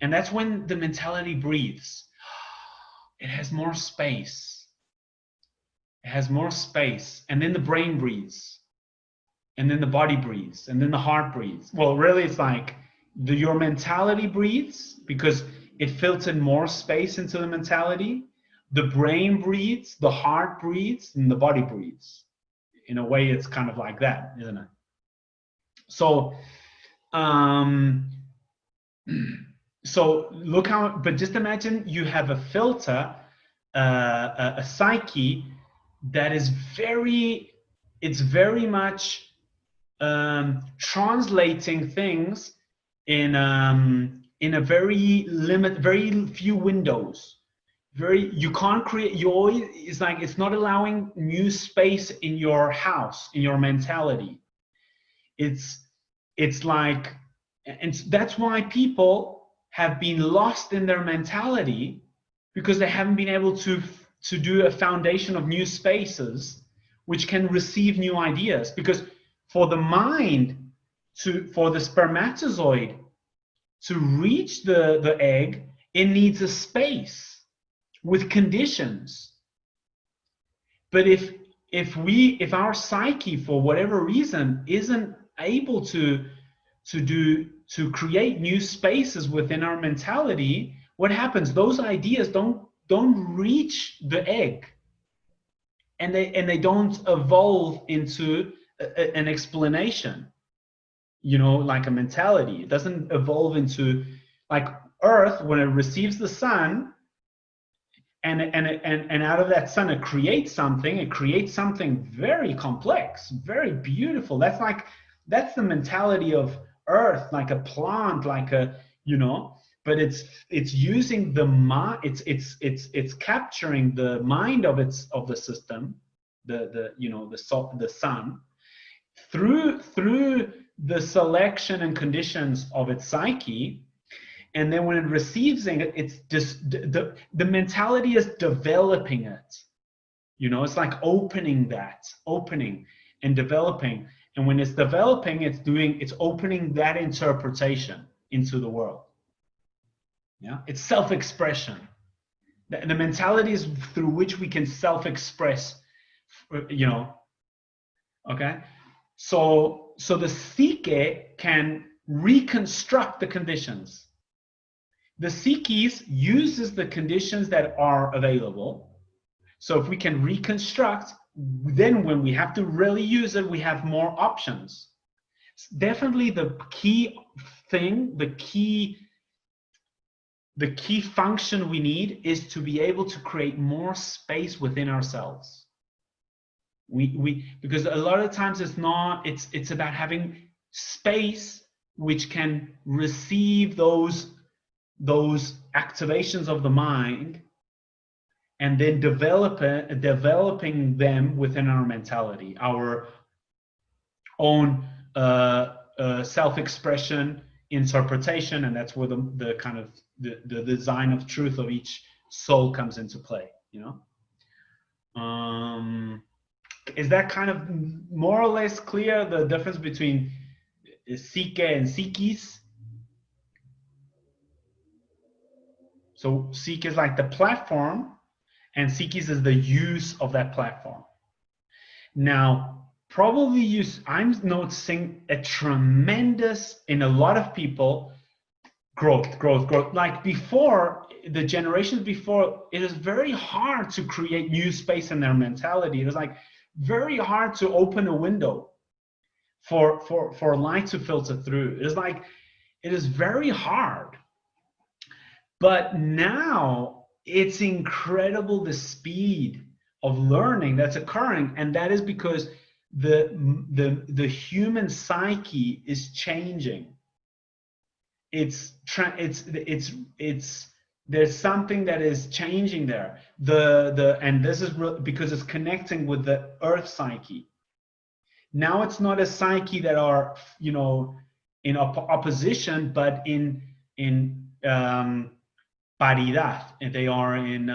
And that's when the mentality breathes. It has more space. It has more space. And then the brain breathes. And then the body breathes. And then the heart breathes. Well, really, it's like your mentality breathes because it filtered more space into the mentality. The brain breathes, the heart breathes, and the body breathes. In a way, it's kind of like that, isn't it? So, so look how, but just imagine you have a filter, a psyche that is it's very much translating things in a very few windows. You can't create, it's like, it's not allowing new space in your house, in your mentality. It's like, and that's why people have been lost in their mentality, because they haven't been able to do a foundation of new spaces which can receive new ideas. Because for the mind, for the spermatozoid to reach the egg, it needs a space with conditions. But if our psyche, for whatever reason, isn't able to create new spaces within our mentality, what happens? Those ideas don't reach the egg, and they don't evolve into an explanation, like a mentality. It doesn't evolve into, like Earth, when it receives the sun, and out of that sun it creates something very complex, very beautiful. That's the mentality of Earth, like a plant, like a, but it's using the mind, it's capturing the mind of the system, the sun, through the selection and conditions of its psyche. And then when it receives it, it's just the mentality is developing it. It's like opening and developing. And when it's developing, it's opening that interpretation into the world. Yeah, it's self-expression. The mentality is through which we can self-express. Okay. So the psyche can reconstruct the conditions. The psyche uses the conditions that are available. So if we can reconstruct, then when we have to really use it, we have more options. Definitely the key thing, the key function we need is to be able to create more space within ourselves. Because a lot of times it's about having space which can receive those activations of the mind, and then developing them within our mentality, our own self-expression, interpretation, and that's where the kind of the design of truth of each soul comes into play. Is that kind of more or less clear, the difference between Psyche and Psyches? So Psyche is like the platform, and Psyches is the use of that platform. Now, probably I'm noticing a tremendous, in a lot of people, growth. Like before, the generations before, it is very hard to create new space in their mentality. It was like very hard to open a window for light to filter through. It is very hard. But now it's incredible the speed of learning that's occurring, and that is because the human psyche is changing. It's there's something that is changing there. And this is because it's connecting with the earth psyche. Now it's not a psyche that are, you know, in opposition, but in paridad, and they are in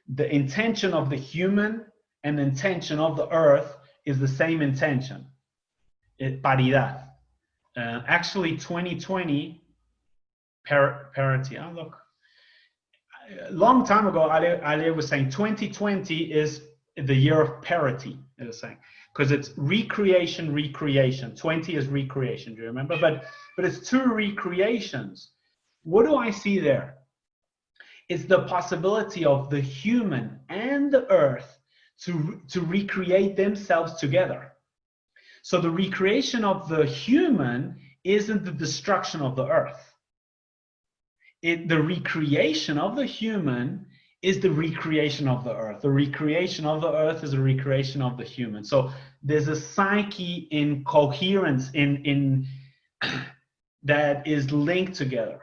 the intention of the human and the intention of the earth is the same intention. Paridad. Actually, 2020 parity. Oh, look, a long time ago, Ali was saying 2020 is the year of parity. They were saying, because it's recreation. 20 is recreation. Do you remember? But it's two recreations. What do I see there? It's the possibility of the human and the earth to recreate themselves together. So the recreation of the human isn't the destruction of the earth. The recreation of the human is the recreation of the earth. The recreation of the earth is the recreation of the human. So there's a psyche in coherence in that is linked together.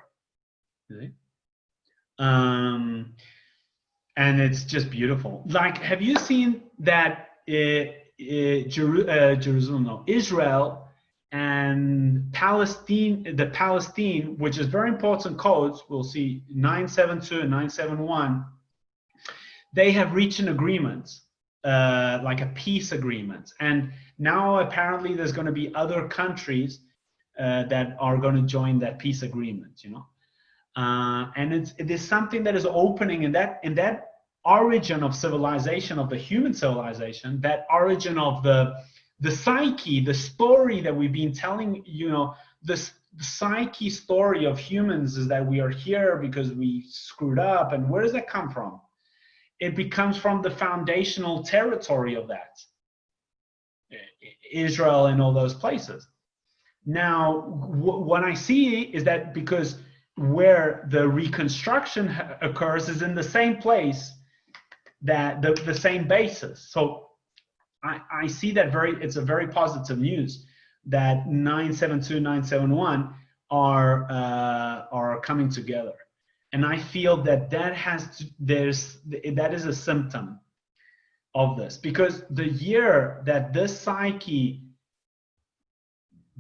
And it's just beautiful. Like, have you seen that Israel and Palestine, which is very important codes, we'll see 972 and 971, they have reached an agreement, like a peace agreement. And now apparently there's going to be other countries that are going to join that peace agreement, you know. And it is something that is opening in that origin of civilization, of the human civilization, that origin of the psyche, the story that we've been telling, you know, the psyche story of humans is that we are here because we screwed up. And where does that come from? It becomes from the foundational territory of that, Israel and all those places. Now, what I see is that because where the reconstruction occurs is in the same place, that the same basis. So I see that it's a very positive news that 972, 971 are coming together. And I feel that that is a symptom of this, because the year that this psyche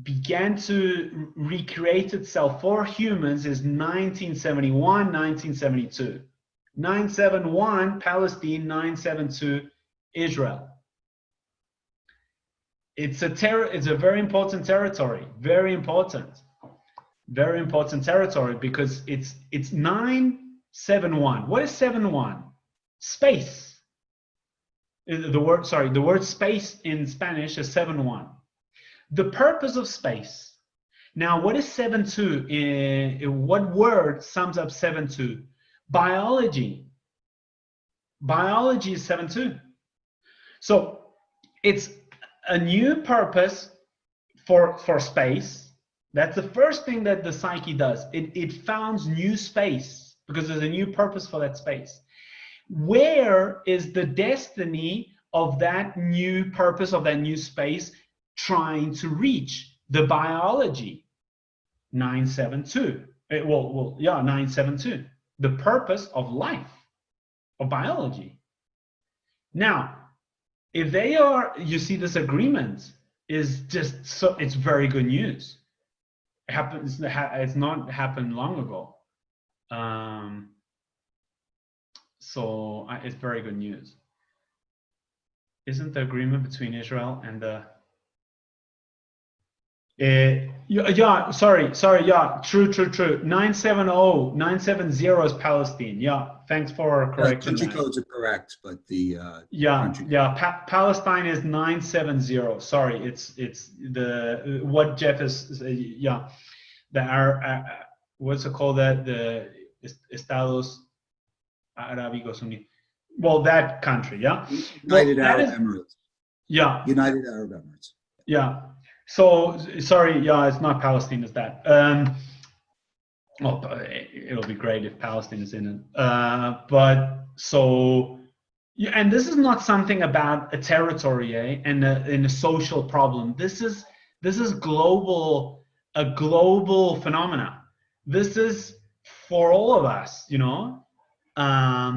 began to recreate itself for humans is 1971, 1972. 971 Palestine, 972 Israel. It's a very important territory, very important territory, because it's 971. What is 71? Space. The word space in Spanish is 71. The purpose of space. Now, what is 72? What word sums up 72? Biology. Biology is 72. So it's a new purpose for space. That's the first thing that the psyche does. It founds new space because there's a new purpose for that space. Where is the destiny of that new purpose, of that new space, trying to reach? The biology. 972. 972. The purpose of life, of biology. Now, if they are, you see, this agreement is just so, it's very good news. It's not happened long ago. So it's very good news. Isn't the agreement between Israel and the true. 970 is Palestine. Yeah, thanks for correcting. Country codes are correct, but the Palestine is 970. Sorry, it's the what Jeff is what's it called, that the Estados Arabicos Unidos. Well, that country, yeah. United Arab Emirates. Yeah. United Arab Emirates. Yeah. So sorry, it's not Palestine, it's that. Well, it'll be great if Palestine is in it. But so, yeah, and this is not something about a territory, and a social problem. This is global, a global phenomena. This is for all of us,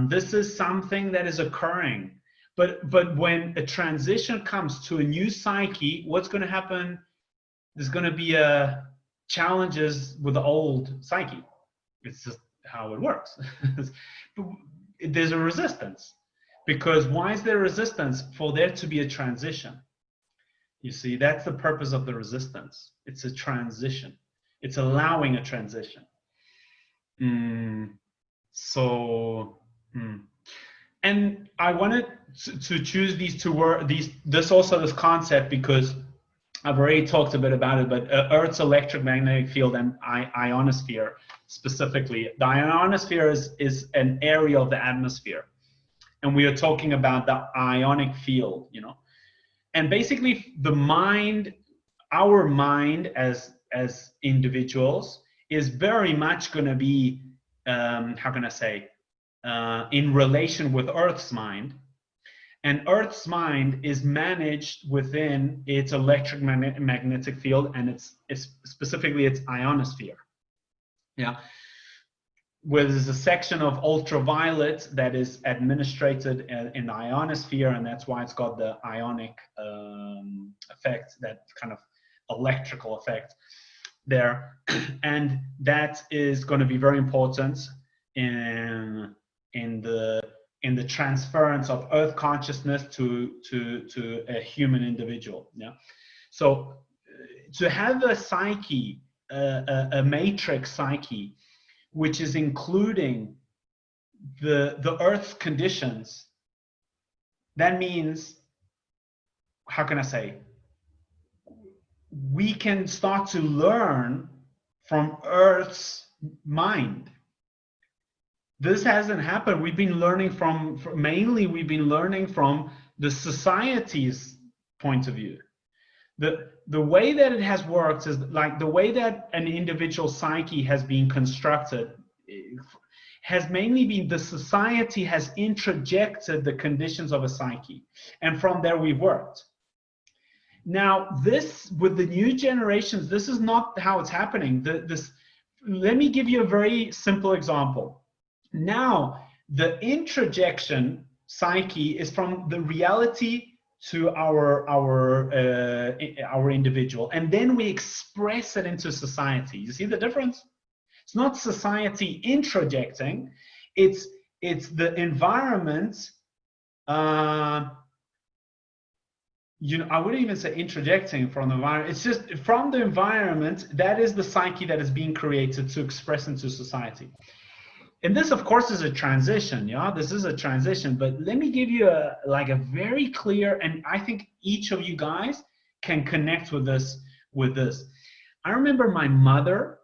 This is something that is occurring. But when a transition comes to a new psyche, what's going to happen? There's going to be challenges with the old psyche. It's just how it works. There's a resistance. Because why is there resistance? For there to be a transition. You see, that's the purpose of the resistance. It's a transition. It's allowing a transition. And I wanted to choose these two words, this concept, because I've already talked a bit about it, but Earth's electromagnetic field and ionosphere specifically. The ionosphere is an area of the atmosphere. And we are talking about the ionic field, And basically the mind, our mind as individuals is very much going to be, how can I say, in relation with Earth's mind. And Earth's mind is managed within its electromagnetic field, and it's specifically its ionosphere. Yeah. Where there's a section of ultraviolet that is administrated in the ionosphere, and that's why it's got the ionic effect, that kind of electrical effect there. And that is going to be very important in the transference of Earth consciousness to a human individual. Yeah. So to have a psyche, a matrix psyche, which is including the Earth's conditions, that means, how can I say, we can start to learn from Earth's mind. This hasn't happened. We've been learning mainly from the society's point of view. The way that it has worked is like the way that an individual psyche has been constructed has mainly been the society has introjected the conditions of a psyche, and from there we've worked. Now this, with the new generations, this is not how it's happening. Let me give you a very simple example. Now the introjection psyche is from the reality to our individual, and then we express it into society. You see the difference? It's not society introjecting, it's the environment. I wouldn't even say introjecting from the environment. It's just from the environment. That is the psyche that is being created to express into society. And this, of course, is a transition. Yeah, this is a transition. But let me give you a very clear, and I think each of you guys can connect with this. I remember my mother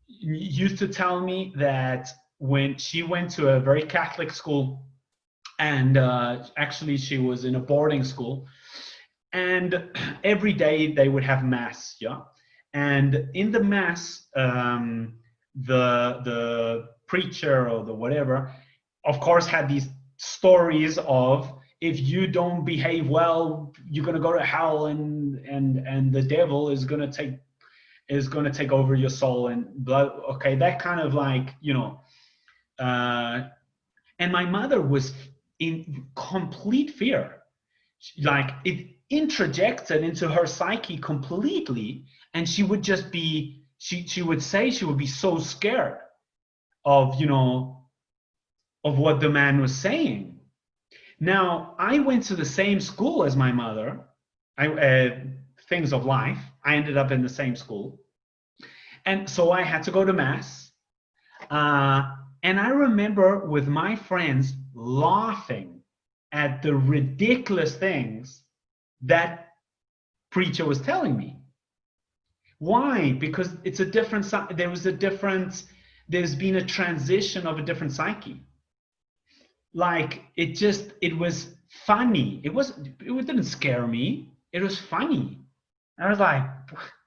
used to tell me that when she went to a very Catholic school, and actually she was in a boarding school, and every day they would have mass. Yeah, and in the mass, the preacher or the whatever, of course, had these stories of, if you don't behave well, you're going to go to hell, and the devil is going to take over your soul, and blood. Okay, that kind of and my mother was in complete fear. It introjected into her psyche completely, and she would just be, she would say she would be so scared of what the man was saying. Now, I went to the same school as my mother. Things of life, I ended up in the same school, and so I had to go to mass, and I remember with my friends laughing at the ridiculous things that preacher was telling me. Why? Because it's a different, there's been a transition of a different psyche. It was funny. It didn't scare me. It was funny. I was like,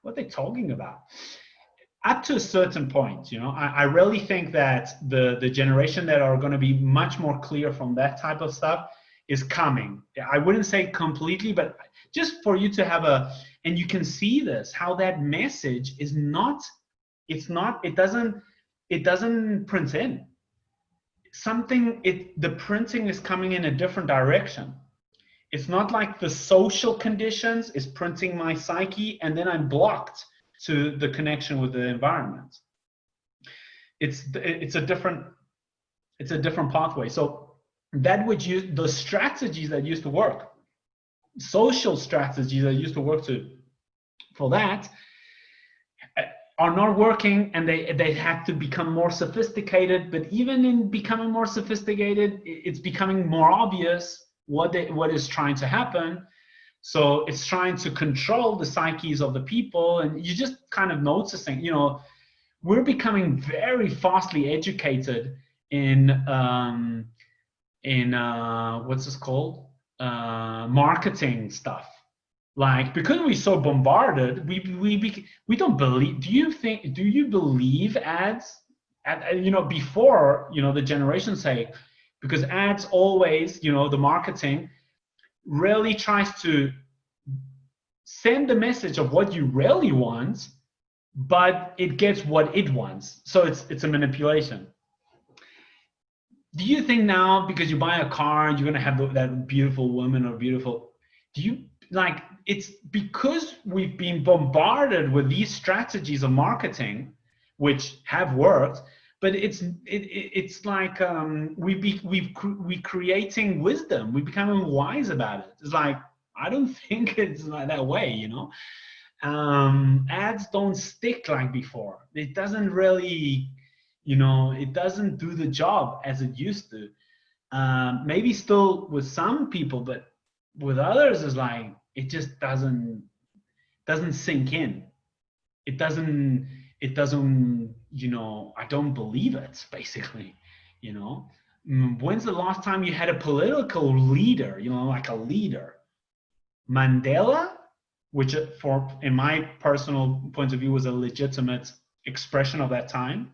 what are they talking about? up to a certain point, you know. I really think that the generation that are going to be much more clear from that type of stuff is coming. I wouldn't say completely, but just for you to have and you can see this, how that message is not, it doesn't print in. The printing is coming in a different direction. It's not like the social conditions is printing my psyche and then I'm blocked to the connection with the environment. It's a different pathway. So that would use the strategies that used to work, social strategies that used to work for that, are not working, and they have to become more sophisticated. But even in becoming more sophisticated, it's becoming more obvious what is trying to happen. So it's trying to control the psyches of the people, and you just kind of noticing, you know, we're becoming very fastly educated in what's this called, marketing stuff. Like, because we're so bombarded, we don't believe. Do you believe ads? You know, before, you know, the generation say, because ads always, you know, the marketing really tries to send the message of what you really want, but it gets what it wants. So it's a manipulation. Do you think now, because you buy a car, you're gonna have that beautiful woman or beautiful? Do you like? It's because we've been bombarded with these strategies of marketing, which have worked, but it's like we creating wisdom. We're becoming wise about it. It's like, I don't think it's like that way, you know. Ads don't stick like before. It doesn't really, you know, it doesn't do the job as it used to. Maybe still with some people, but with others, it's like, it just doesn't sink in. It doesn't, you know, I don't believe it, basically, you know. When's the last time you had a political leader, you know, like a leader? Mandela, which in my personal point of view was a legitimate expression of that time.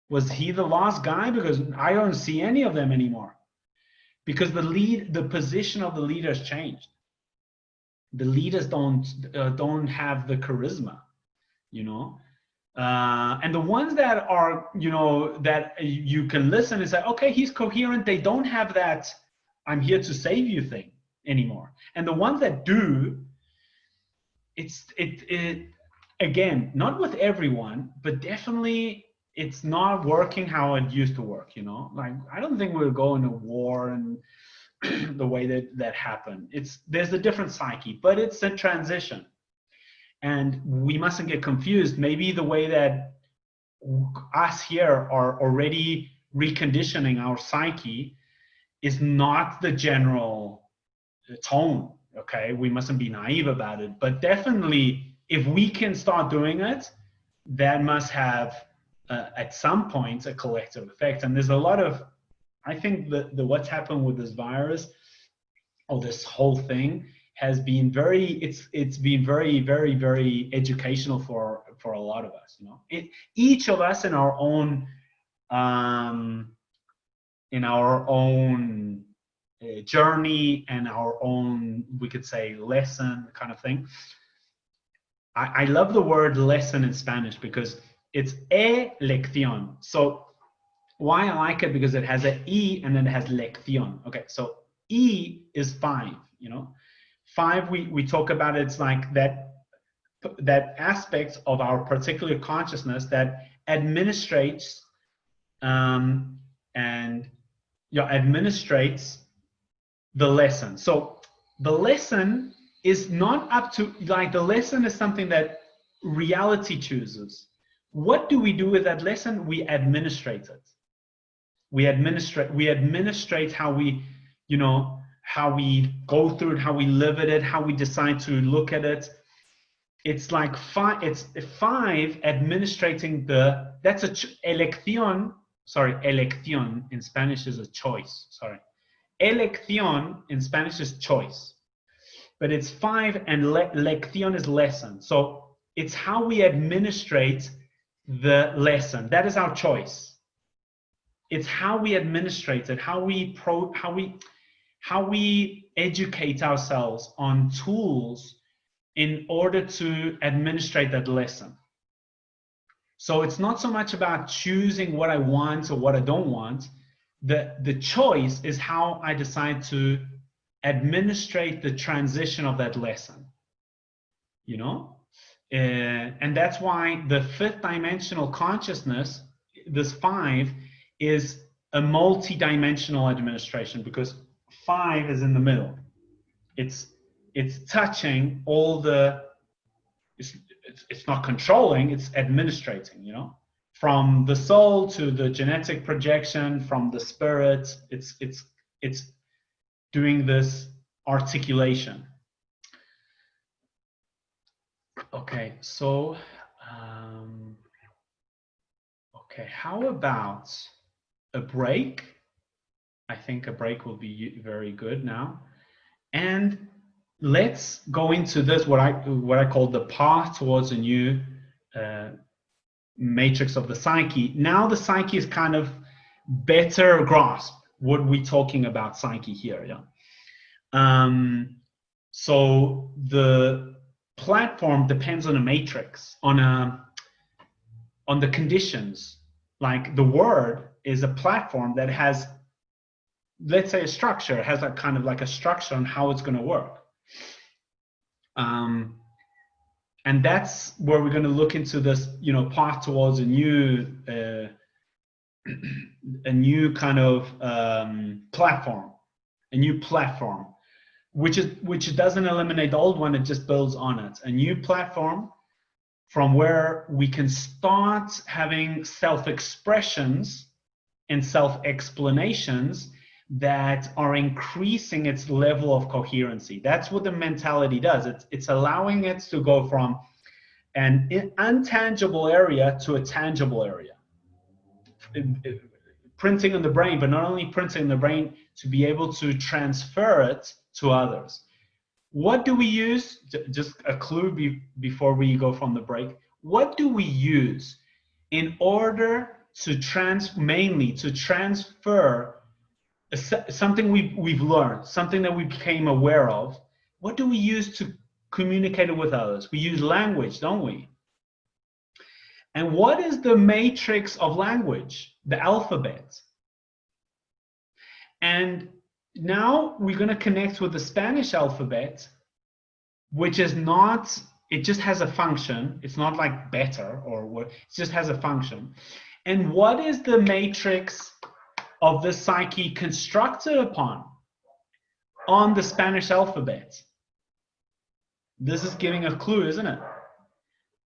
Was he the last guy? Because I don't see any of them anymore. Because the position of the leaders changed. The leaders don't have the charisma, you know. And the ones that are, you know, that you can listen and say, okay, he's coherent. They don't have that "I'm here to save you" thing anymore. And the ones that do, it again, not with everyone, but definitely it's not working how it used to work, you know. Like, I don't think we'll go into war and the way that happened. There's a different psyche, but it's a transition. And we mustn't get confused. Maybe the way that us here are already reconditioning our psyche is not the general tone, okay? We mustn't be naive about it. But definitely, if we can start doing it, that must have, at some point, a collective effect. And there's a lot of, I think the what's happened with this virus, or this whole thing, has been it's been very, very, very educational for a lot of us, you know. Each of us in our own journey and our own, we could say, lesson kind of thing. I love the word lesson in Spanish because it's lección. So why I like it, because it has an E and then it has lección. Okay, so E is 5, you know. 5, we talk about, it's like that aspect of our particular consciousness that administrates administrates the lesson. So the lesson is not up to, like, the lesson is something that reality chooses. What do we do with that lesson? We administrate it. We administrate how we, you know, how we go through it, how we live at it, how we decide to look at it. It's like 5, it's 5 administrating that's elección. Sorry, elección in Spanish is a choice. Sorry. Elección in Spanish is choice. But it's 5, and lección is lesson. So it's how we administrate the lesson. That is our choice. It's how we administrate it, how we educate ourselves on tools in order to administrate that lesson. So it's not so much about choosing what I want or what I don't want. The choice is how I decide to administrate the transition of that lesson, you know? And that's why the fifth dimensional consciousness, this 5, is a multi-dimensional administration, because 5 is in the middle. It's touching all the, it's not controlling, it's administrating, you know? From the soul to the genetic projection, from the spirit, it's doing this articulation. Okay, so okay, how about a break? I think a break will be very good now. And let's go into this, what I call the path towards a new matrix of the psyche. Now the psyche is kind of better grasp what we're talking about psyche here. Yeah. So the platform depends on a matrix, on the conditions. Like the word is a platform that has, let's say, a structure. It has a kind of like a structure on how it's going to work. And that's where we're going to look into this, you know, path towards a new kind of platform, a new platform, which doesn't eliminate the old one, it just builds on it. A new platform from where we can start having self-expressions and self-explanations that are increasing its level of coherency. That's what the mentality does. It's allowing it to go from an intangible area to a tangible area. Printing in the brain, but not only printing in the brain, to be able to transfer it to others. What do we use? Just a clue before we go from the break. What do we use in order to mainly to transfer something we've learned, something that we became aware of? What do we use to communicate it with others? We use language, don't we? And what is the matrix of language? The alphabet. And now we're going to connect with the Spanish alphabet, which is not, it just has a function. It's not like better or what, it just has a function. And what is the matrix of the psyche constructed upon? On the Spanish alphabet. This is giving a clue, isn't it?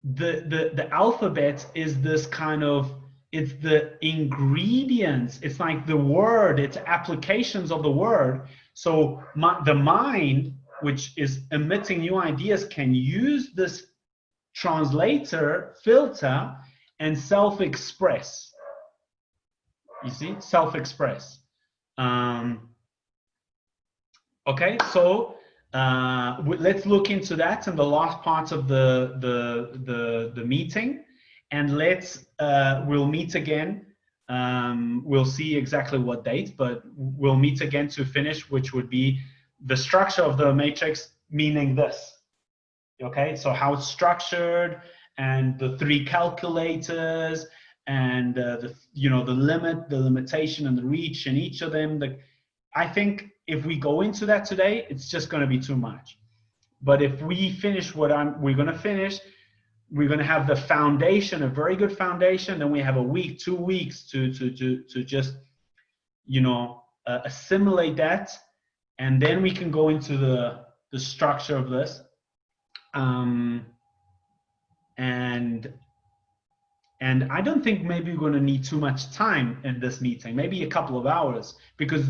The alphabet is this kind of, it's the ingredients, it's like the word, it's applications of the word. So the mind, which is emitting new ideas, can use this translator filter and self-express. You see, self-express. Okay, so let's look into that in the last part of the meeting, and we'll meet again. We'll see exactly what date, but we'll meet again to finish, which would be the structure of the matrix, meaning this. Okay, so how it's structured, and the 3 calculators, and the limit, the limitation, and the reach in each of them. I think if we go into that today, it's just going to be too much. But if we finish we're going to finish, we're going to have the foundation, a very good foundation. Then we have a week, 2 weeks to just, assimilate that, and then we can go into the structure of this. And I don't think maybe we're going to need too much time in this meeting, maybe a couple of hours, because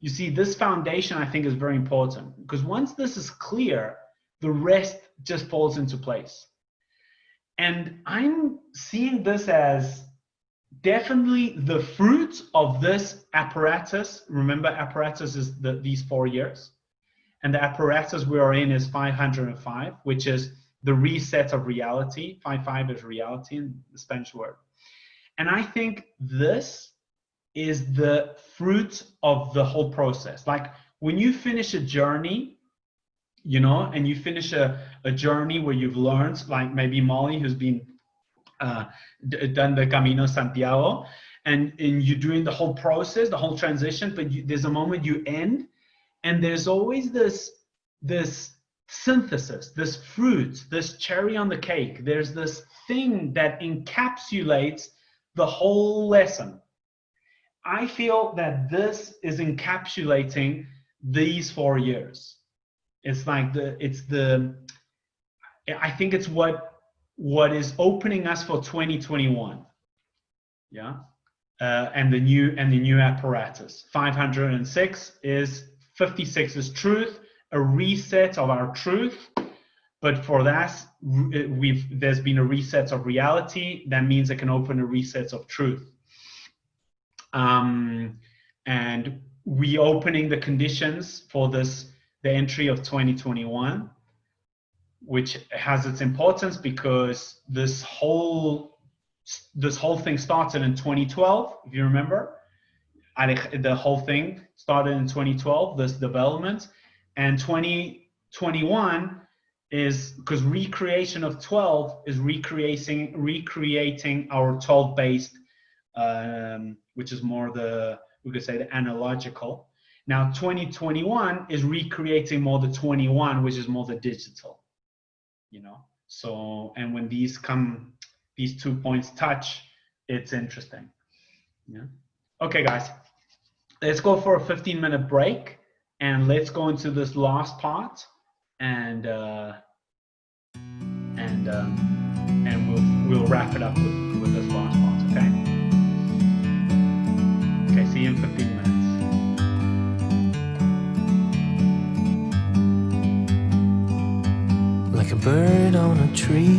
you see, this foundation I think is very important, because once this is clear, the rest just falls into place. And I'm seeing this as definitely the fruit of this apparatus. Remember, apparatus is these 4 years, and the apparatus we are in is 505, which is the reset of reality. 5-5 is reality in the Spanish word. And I think this is the fruit of the whole process. Like when you finish a journey, you know, and you finish a journey where you've learned, like maybe Molly, who's been done the Camino Santiago, and you're doing the whole process, the whole transition, but there's a moment you end, and there's always this synthesis, this fruit, this cherry on the cake. There's this thing that encapsulates the whole lesson. I feel that this is encapsulating these 4 years. It's like I think it's what is opening us for 2021. Yeah. And the new apparatus. 506 is 56 is truth, a reset of our truth. But for that, there's been a reset of reality. That means it can open a reset of truth. And reopening the conditions for the entry of 2021, which has its importance because this whole thing started in 2012, if you remember. The whole thing started in 2012, this development, and 2021 is because recreation of 12 is recreating our 12 based, which is more we could say the analogical. Now 2021 is recreating more the 21, which is more the digital, you know. So, and when these 2 points touch, it's interesting. Yeah. Okay, guys, let's go for a 15-minute break, and let's go into this last part, and we'll wrap it up with this last part. Okay. Okay. See you in 15 minutes. Like a bird on a tree,